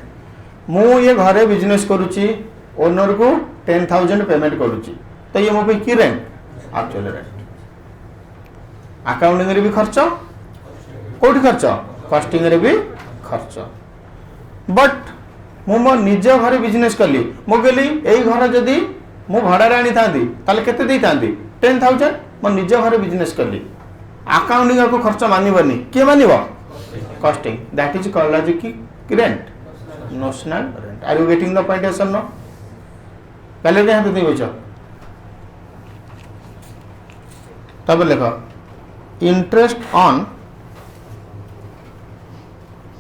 मु ये घरे बिजनेस करुच्ची ओनर को 10,000 पेमेंट करुच्ची, तो ये मो कि रेंट एक्चुअल रेंट। अकाउंटिंग रे भी खर्च कोठी खर्च कॉस्टिंग रे भी खर्च, बट मु मो निज घर बिजनेस कली मु कहली यही घर जदि मु भड़ारे आनी थांती ताले केते देई थांती 10,000 मो निज घर बिजनेस कली अकाउंटिंग को खर्च मानिबनी के मानिबो costing, that is called as की rent notional rent. Are you getting the point? Yes or no? पहले क्या है बुझ तब लिखो interest on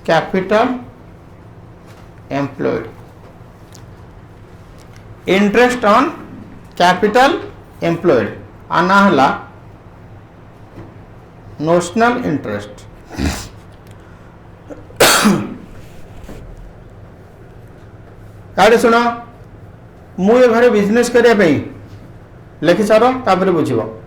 capital employed, interest on capital employed आना हला नोशनल इंटरेस्ट। काड़े सुनो मु ये घरे बिजनेस करने लिखि सार तापर बुझिबो।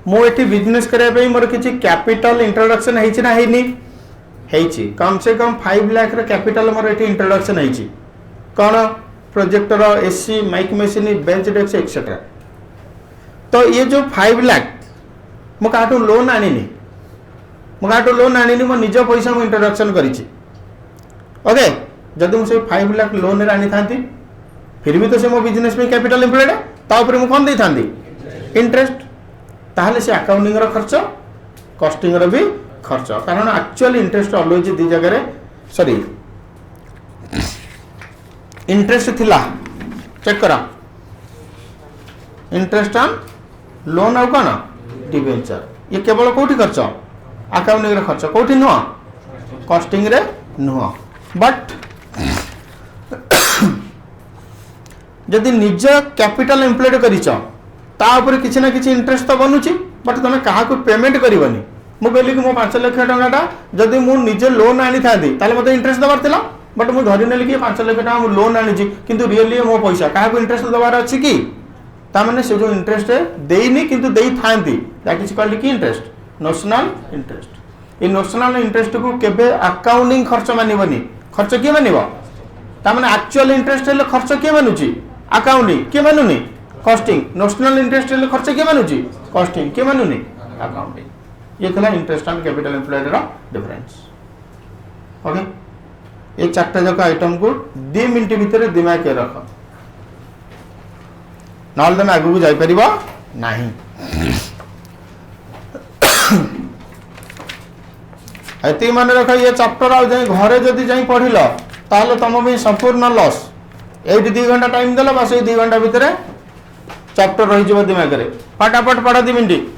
मु एठी बिजनेस करने मोर किछि कैपिटल इंट्रोडक्शन हेछि ना हेनी? हेछि। कम से कम 5 लाख रे कैपिटल मोर एठी इंट्रोडक्शन हेछि। कौन? Projector, AC, mic machine, bench desk etcetera. तो ये जो 5 लाख मु काटू लोन आनिनी, मु काटू लोन आनिनी, मो निज पैसा मु इंट्रोडक्शन करिछि। ओके जदि मु से 5 लाख लोन रे आनी थांती फिर भी तो से मो बिजनेस में कैपिटल एम्प्लॉयड है, ता ऊपर मु कोन देई थांती इंटरेस्ट, ताहले से अकाउंटिंग रो खर्च कॉस्टिंग रो भी खर्च, कारण एक्चुअल इंटरेस्ट ऑलवेज दी जगह रे सॉरी इंटरेस्ट थिला चेक करा इंटरेस्ट ऑन लोन आउ कौन डिबेंचर, ये केवल कोठी खर्च अकाउंटिंग रे खर्च, कोठी नुह कॉस्टिंग रे नुह। बट जदि निज कैपिटल एम्प्लॉयड करिछ ता ऊपर किसी ना किसी इंटरेस्ट तो बनुची, बट तुम क्या पेमेंट करनी। मु कहली कि मो 5 लाख टंका जदि मु निजे लोन आनी थांती ताले मते इंटरेस्ट दबार थिला, बट मु धरि नेली कि 5 लाख टंका मु लोन आनी छी किंतु रियली मो पैसा क्या इंटरेस्ट दबार अछि कि ता माने से जो इंटरेस्ट देइनी किंतु देई थांती दैट इज कॉल्ड की इंटरेस्ट नोशनल इंटरेस्ट। ये नोशनल इंटरेस्ट को केबे अकाउंटिंग खर्च मानिबनी, खर्च के मानिबो ता माने एक्चुअल इंटरेस्ट ले खर्च के मानुची अकाउंटिंग के मानुनी कॉस्टिंग, नोशनल इंटरेस्ट ले खर्च के मानुची कॉस्टिंग के मानुनी अकाउंटिंग। ये थला इंटरेस्ट ऑन कैपिटल एम्प्लॉयड रा डिफरेंस। ओके ये चार्टा जाक आइटम को 2 मिनट भितर दिमाग के रख ना तुम आगू जापर ना ये मन रख ये चैप्टर घरे जदि जा पढ़ल ताल तुम भी संपूर्ण लॉस ये 2 घंटा टाइम देल बस ये 2 घंटा भितर चैप्टर रही दिमाग में फटाफट पढ़ 2 मिनट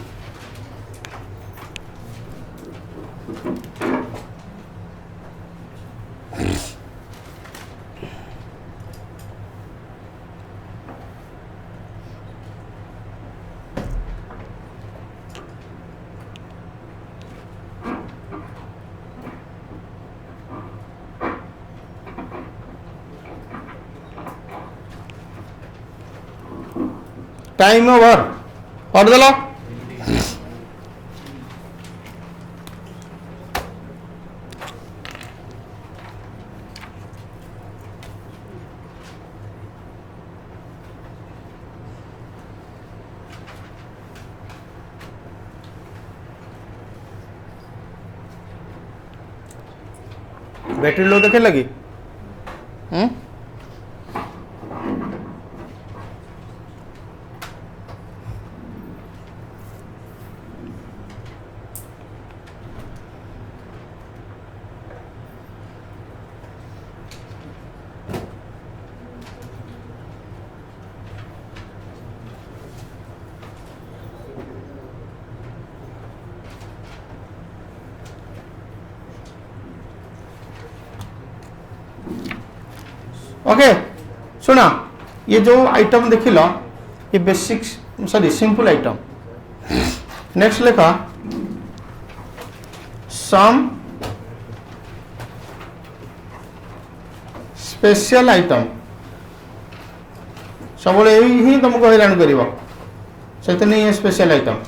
टाइम ओवर पढ़ देल बैटरी लो देखे लगी ओके सुना ये जो आइटम देख लो ये basic sorry simple item next लिखा सम स्पेशल आइटम सब ही तुमको हैरान कर नहीं स्पेशल आइटम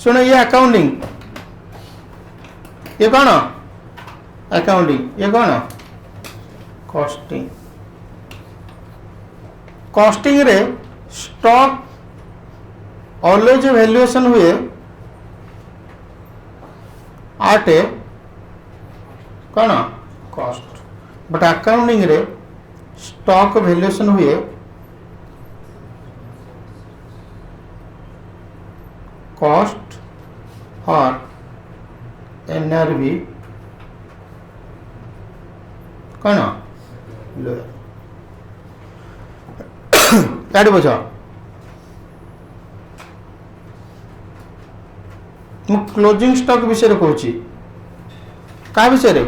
सुन ये अकाउंटिंग ये कौन अकाउंटिंग ये कौन कॉस्टिंग कॉस्टिंग रे स्टॉक ऑलवेज वैल्यूएशन हुए आटे कौन कॉस्ट बट अकाउंटिंग रे स्टॉक वैल्यूएशन हुए कॉस्ट और एनआरवी कौन याद बुझ मु क्लोजिंग स्टॉक विषय कहूँ क्या विषय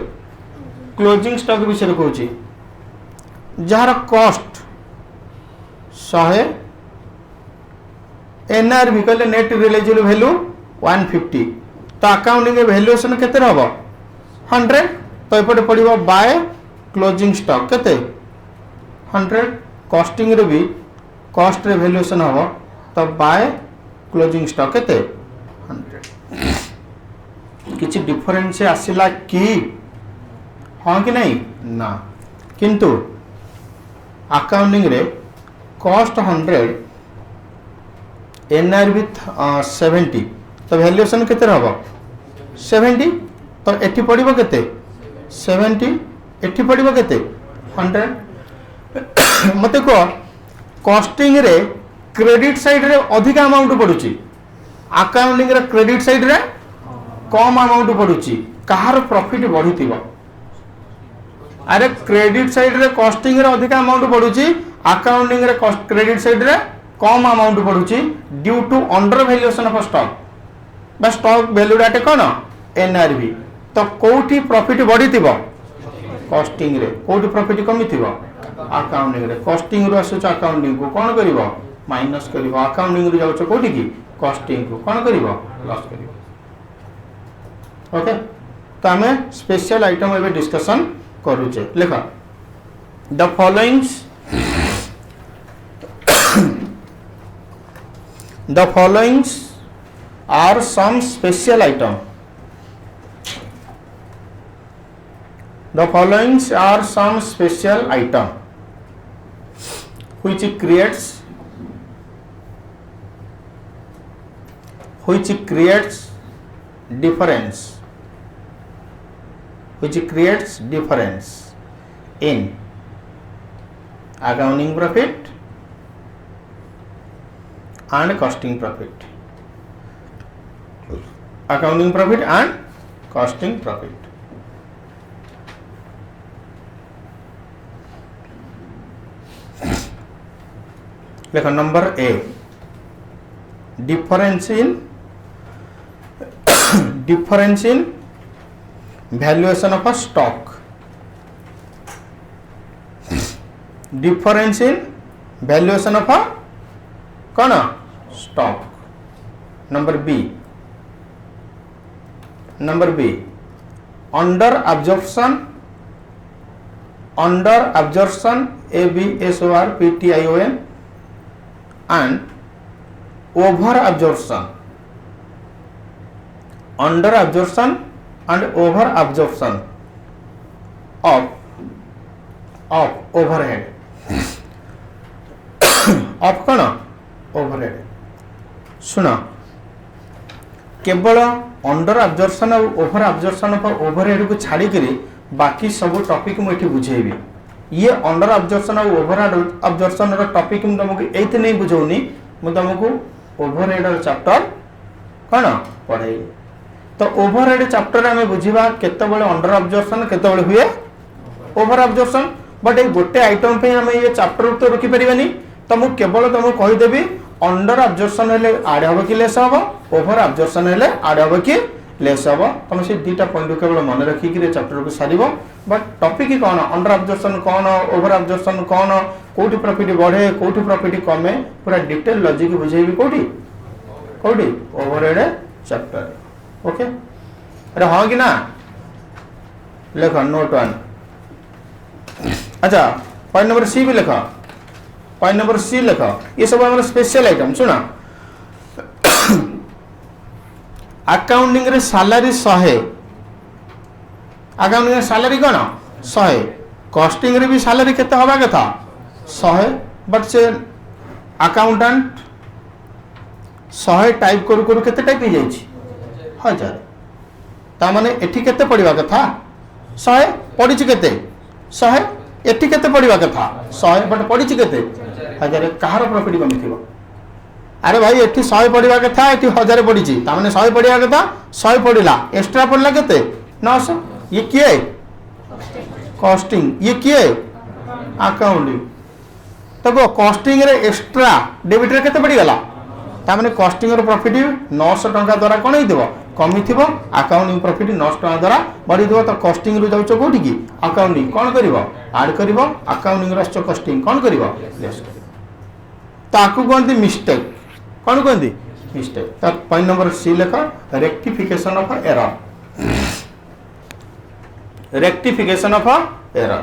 क्लोजिंग स्टॉक विषय कहूँ जार कॉस्ट 100 एनआरवी कहले नेट रियलाइजेबल वैल्यू 150 तो अकाउंटिंग वैल्यूएशन केते रहबो 100 तो एपटे पड़िबो बाय क्लोजिंग स्टॉक केते 100 कॉस्टिंग रे भी कॉस्ट रे वैल्यूएशन हबो तो बाय क्लोजिंग स्टॉक केते 100 किछि डिफरेंस आसिला कि हां कि नहीं ना किंतु अकाउंटिंग रे कॉस्ट 100 एनआरवी 70 तो वैल्यूएशन केते रहबो 70 तो एठी पड़िबो केते 70 एठी पड़िबो केते 100 मते को कॉस्टिंग रे क्रेडिट साइड रे अधिक अमाउंट पडुची अकाउंटिंग रे क्रेडिट साइड रे कम अमाउंट पडुची कहार प्रॉफिट बढ़िथिबो अरे क्रेडिट साइड रे कॉस्टिंग रे अधिक अमाउंट पडुची अकाउंटिंग रे क्रेडिट साइड रे कम अमाउंट पड़ुची due to under valuation of stock बस स्टॉक वैल्यू डाटे कौन एनआरवी तो कोठी प्रॉफिट बढ़ी थिबो कॉस्टिंग रे कोठी प्रॉफिट कमी थिबो अकाउंटिंग रे कॉस्टिंग रो आसुच अकाउंटिंग को कोन करिवो माइनस करिवो अकाउंटिंग रे जाउछ कोठी की कॉस्टिंग को कोन करिवो लॉस करिवो ओके तो हमें स्पेशल आइटम एबे डिस्कशन करूचे लेखा the followings The followings are some special item. The followings are some special item. which creates difference in accounting profit and costing profit. Accounting profit and costing profit. Like number A, difference in valuation of a stock. Difference in valuation of a कौन stock. Number B, under absorption, ABSORPTION, and over absorption, under absorption and over absorption of overhead. of कौन overhead. सुन, केवल under अब्जर्पशन और over अब्जर्पशन of overhead को छाड़ी करी बाकी सब topic मुझे बुझेबी. ये अंडर अब्जर्पशन और ओवर अब्जर्पशन टॉपिक मुझे तुमको एत नहीं बुझौनी, मुझे तुमको ओवरहेड चैप्टर कौन पढ़ाई. तो ओवरहेड चैप्टर में बुझा केतबेले अंडर अब्जर्पशन केतबेले हुए ओवर अब्जर्पशन. बट ये गोटे आइटम पे हम ये चैप्टर तो रखी परिबानी. तो मुझे केवल तुमको कहीदेवी अंडर अब्जर्पशन हेले आड हम कि लेस हम, ओवर अब्जर्पशन हेले आड हम कि लेस हम. तुम से दुईटा पॉइंट केवल मन रखिक चैप्टर को सार. बट टॉपिक कौन, अंडर अब्जर्पशन कौन, ओवर अब्जर्पशन कौन, कौटी प्रॉफिट बढ़े कौटी प्रॉफिट कमे, पूरा डिटेल लॉजिक बुझेबी कौटी ओवरहेड चैप्टर. ओके, अरे हाँ कि ना, लिख नोट 1. अच्छा, पॉइंट नंबर सी भी लिख, पॉइंट नंबर सी लिख. ये सब हमारा स्पेशल आइटम. सुना, अकाउंटिंग रे सैलरी 100, अकाउंटिंग रे सैलरी कौन 100, कॉस्टिंग रे भी सैलरी केते हवा कथा 100. बट से अकाउंटेंट 100 टाइप करू करू केते टाइप हो जाइछि 1000. ता माने एठी केते पड़िबा कथा 100 पड़िछि केते 100, एठी केते पड़िबा कथा 100 बट पड़िछि केते 1000. कहार प्रॉफिट कमी थिबो. अरे भाई एठी 100 पड़िबा कथा एठी 1000 पड़िछि, ता माने 100 पड़िबा कथा 100 पड़िला, एक्स्ट्रा पड़ला केते 900. ये किए कॉस्टिंग, ये किए अकाउंटिंग. तब कॉस्टिंग रे एक्स्ट्रा डेबिट रे केते पड़ी गला, ता माने कॉस्टिंग रो प्रॉफिट 900 टका द्वारा कोन हिथिबो कमी थिबो, अकाउंटिंग प्रॉफिट 900 टका द्वारा बढ़ी दिबो. तो कॉस्टिंग रु जाउचो कोठी की अकाउंटिंग कोन करिवो ऐड करिवो, अकाउंटिंग रस कॉस्टिंग कोन करिवो लेस करिवो. ताकू कहते मिस्टेक, कौन कहते मिस्टेक. तो पॉइंट नंबर सी लिख, rectification of error. Rectification of error.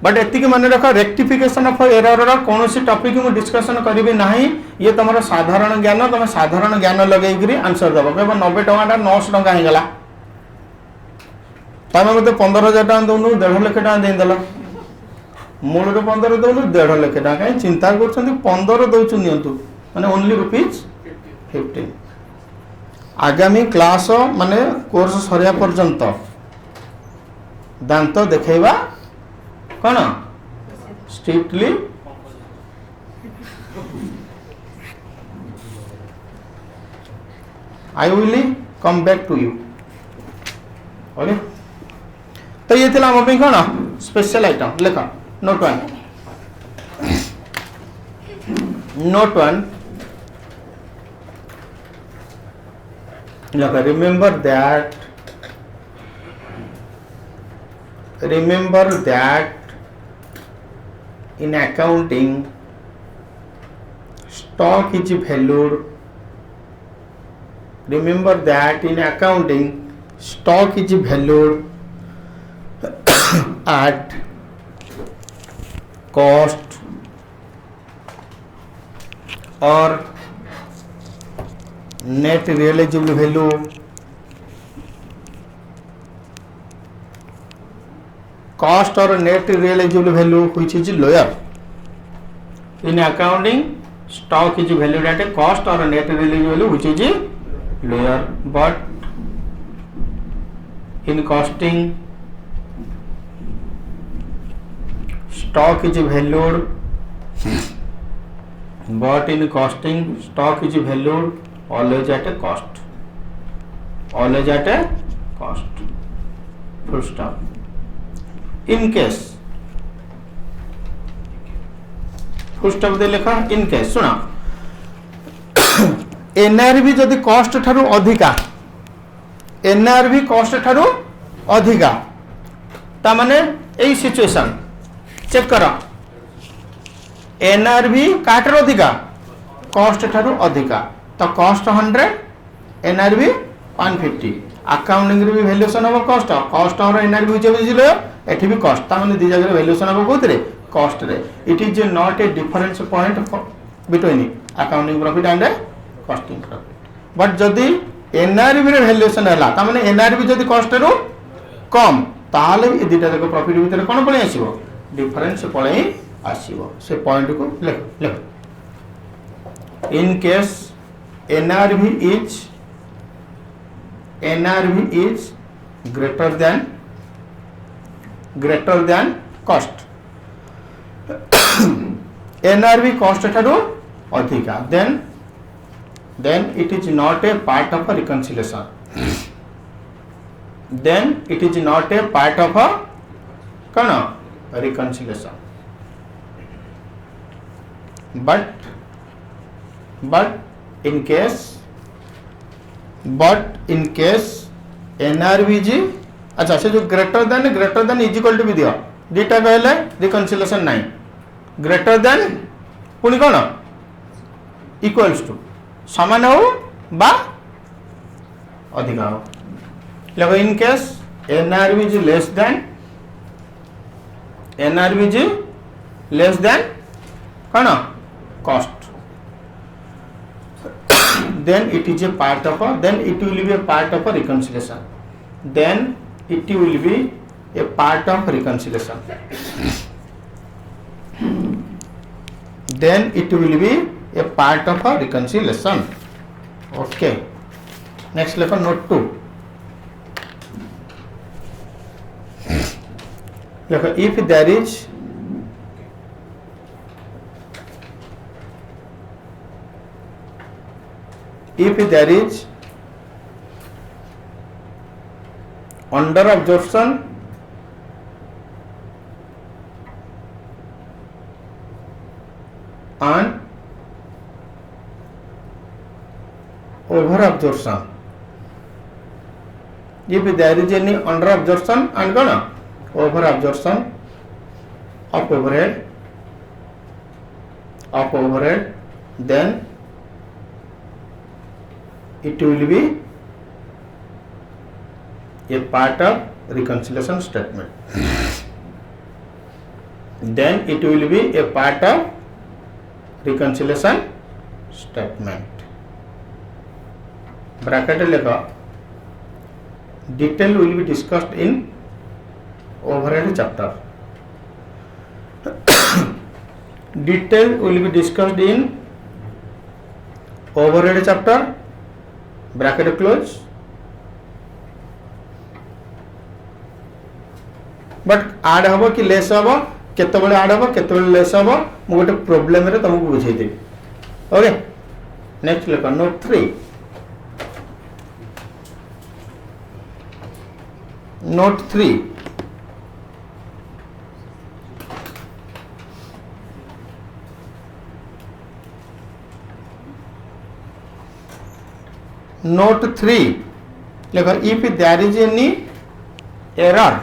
But एतिक मन रख, रेक्टिफिकेशन ऑफ एरर कौन सी टॉपिक मु डिस्कशन करी ना. ये तुम साधारण ज्ञान, तुम साधारण ज्ञान लगे आंसर दब. कह 90 टका 900 टका होगा, तुम मत 15,000 टका दौनु 1.5 लाख टका देदेल, मूल 15 दौनु 1.5 लाख टका. कहीं चिंता कर 15 दौचु नियंतु माने ओनली ₹15. आगामी क्लास माने कोर्स सरिया पर्यंत दांत देखैबा कौन strictly I will come back to you. Okay, तो ये थिला हम कौन स्पेशल आइटम. लिख नोट 1, नोट 1 लिख, remember that in accounting stock is valued. Remember that in accounting stock is valued at cost or net realizable value cost or net realizable value which is lower. In accounting, stock is valued at a cost or a net realizable value which is lower, but in costing, stock is valued, but in costing, stock is valued always at a cost. Always at a cost. Full stop. In case, full stop दे लिखा in case सुना NRV जदि cost ठारू अधिका NRV cost ठारू अधिका ता माने एई situation check करो NRV काटर अधिका cost ठारू अधिका तो cost 100 NRV 150 अकाउंटिंग रे भी वैल्यूएशन हो कॉस्ट कॉस्ट और एनआरवी होचे बुझिलो एठी भी कॉस्ट ता माने दी जगह वैल्यूएशन हो कोथरे कॉस्ट रे it is not a difference point between accounting profit and costing profit but जदी एनआरवी रे वैल्यूएशन हला ता माने एनआरवी जदी कॉस्ट रो कम ताले ए दिटा जगह प्रॉफिट भीतर कोन पळे आसीबो डिफरेंस पळे आसीबो से पॉइंट को लिख इन case NRV is greater than cost. NRV cost ठारू अधिका then it is not a part of a reconciliation. Then it is not a part of a reconciliation. But in case NRV जी अच्छा से जो greater than is equal to भी दियो दीटा कहले reconciliation नहीं greater than पुनी कौन इक्वल्स टू समान हो बा अधिक हो देखो इन केस NRV जी लेस देन कौन cost then it is a part of a then it will be a part of a reconciliation then it will be a part of reconciliation then it will be a part of a reconciliation okay next level note 2 देखो if there is under absorption and over absorption if there is any under absorption and over absorption of overhead then it will be a part of reconciliation statement then it will be a part of reconciliation statement bracket लिखो detail will be discussed in overhead chapter detail will be discussed in overhead chapter bracket close but आड हम कि less हम केतबेले आड हम केतबेले less हम मु गोटे problem रे तुमको बुझाई देबी ओके नेक्स्ट लेख नोट 3 Note 3 देखो if there is any error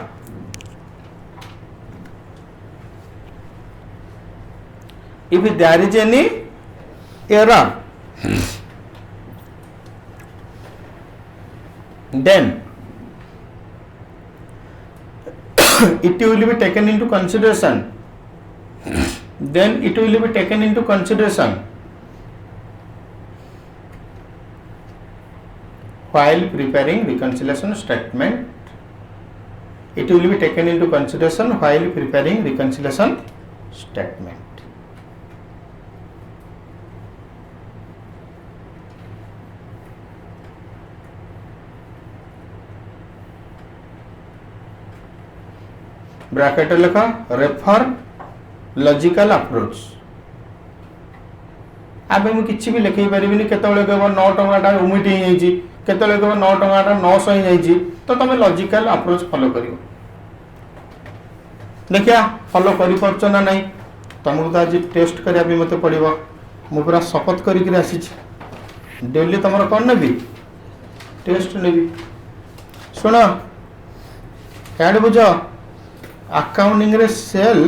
then it will be taken into consideration while preparing reconciliation statement it will be taken into consideration while preparing reconciliation statement. Bracket लिख refer logical approach आबे मु किछि भी लिखै परिबिनी केतबेले कहबो 9 टंकाटा omit हो जाइछि केतबेले कहबो 9 टंकाटा 900 हो जाइछि तो तमे लॉजिकल अप्रोच फॉलो करियो देखिया फॉलो करि परछ ना नहीं तुमको तो आज टेस्ट करिया भी मते पड़िबो मु पूरा शपथ करि कि आसी छी डेली तमरो कोन नेबी टेस्ट नेबी सुनो याड बुझो अकाउंटिंग रे सेल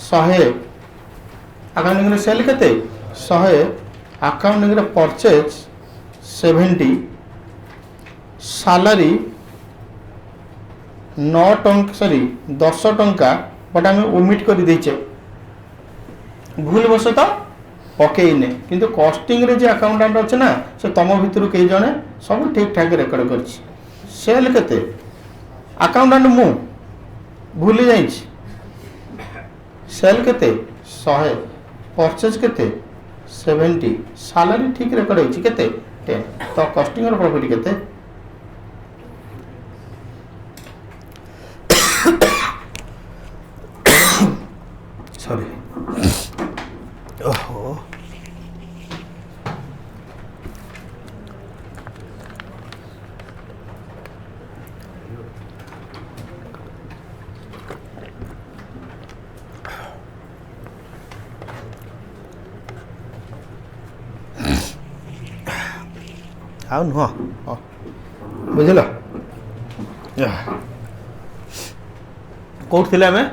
100 अकाउंटिंग रे सेल केते 100 अकाउंटिंग रे परचेज 70 सैलरी 9 टंका सॉरी 10 टंका बट आम ओमिट कर देचे भूल बस तो पकईने किंतु कॉस्टिंग रे जे अकाउंटेंट अच्छे ना से तुम भितर कई जने सब ठीक ठाक रेकर्ड कर सेल केते अकाउंटेंट मु भूली जाइए सेल केते 100 परचेज केते 70 सैलरी ठीक रेकर्ड होइछि केते 10 तो कॉस्टिंग और प्रॉफिट केते सॉरी ओहो आउ नुह बुझल कौट थिले हमें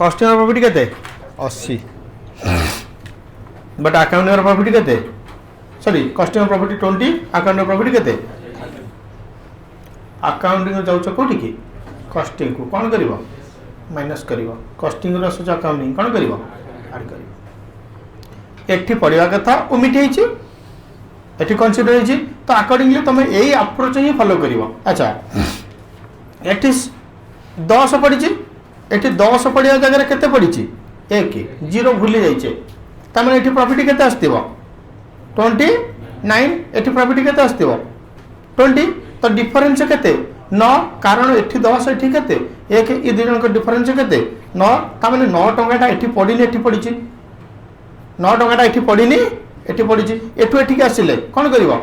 कस्टमर प्रॉफिट केते 80 बट अकाउंटर प्रॉफिट केते सॉरी कस्टमर प्रॉफिट 20 अकाउंटर प्रॉफिट केते अकाउंटिंग जाउछ कोठी की कस्टिंग को कोन करिवो माइनस करिवो कस्टिंग रो सज अकाउंटिंग कोन करिवो ऐड करिवो एठी पढिवा कथा ओमिट हेछि एठी कंसीडर हेछि तो अकॉर्डिंगली तमे एई अप्रोच ही फॉलो करिवो अच्छा एठी 10 पडिछि एठी 10 पडिया जगह केते पडिछि 1 0 भूली जाइछे त माने एठी प्रॉफिट केते आस्तिबो 29 एठी प्रॉफिट केते आस्तिबो 20 तो डिफरेंस केते 9 कारण एठी 10 एठी केते 1 ई दुई जन को डिफरेंस केते 9 त माने 9 टंकाटा एठी पडिनी एठी पडिछि 9 टंकाटा एठी पडिनी एठी पडिछि एठु एठी के आसिले कोन करिवो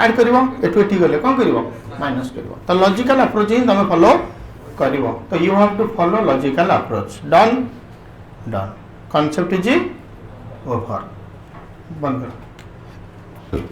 ऐड करिवो एठु एठी गले कोन करिवो माइनस करिवो तो लॉजिकल अप्रोच ही तमे फॉलो करिवो तो you have to follow logical approach done done concept is over बंद कर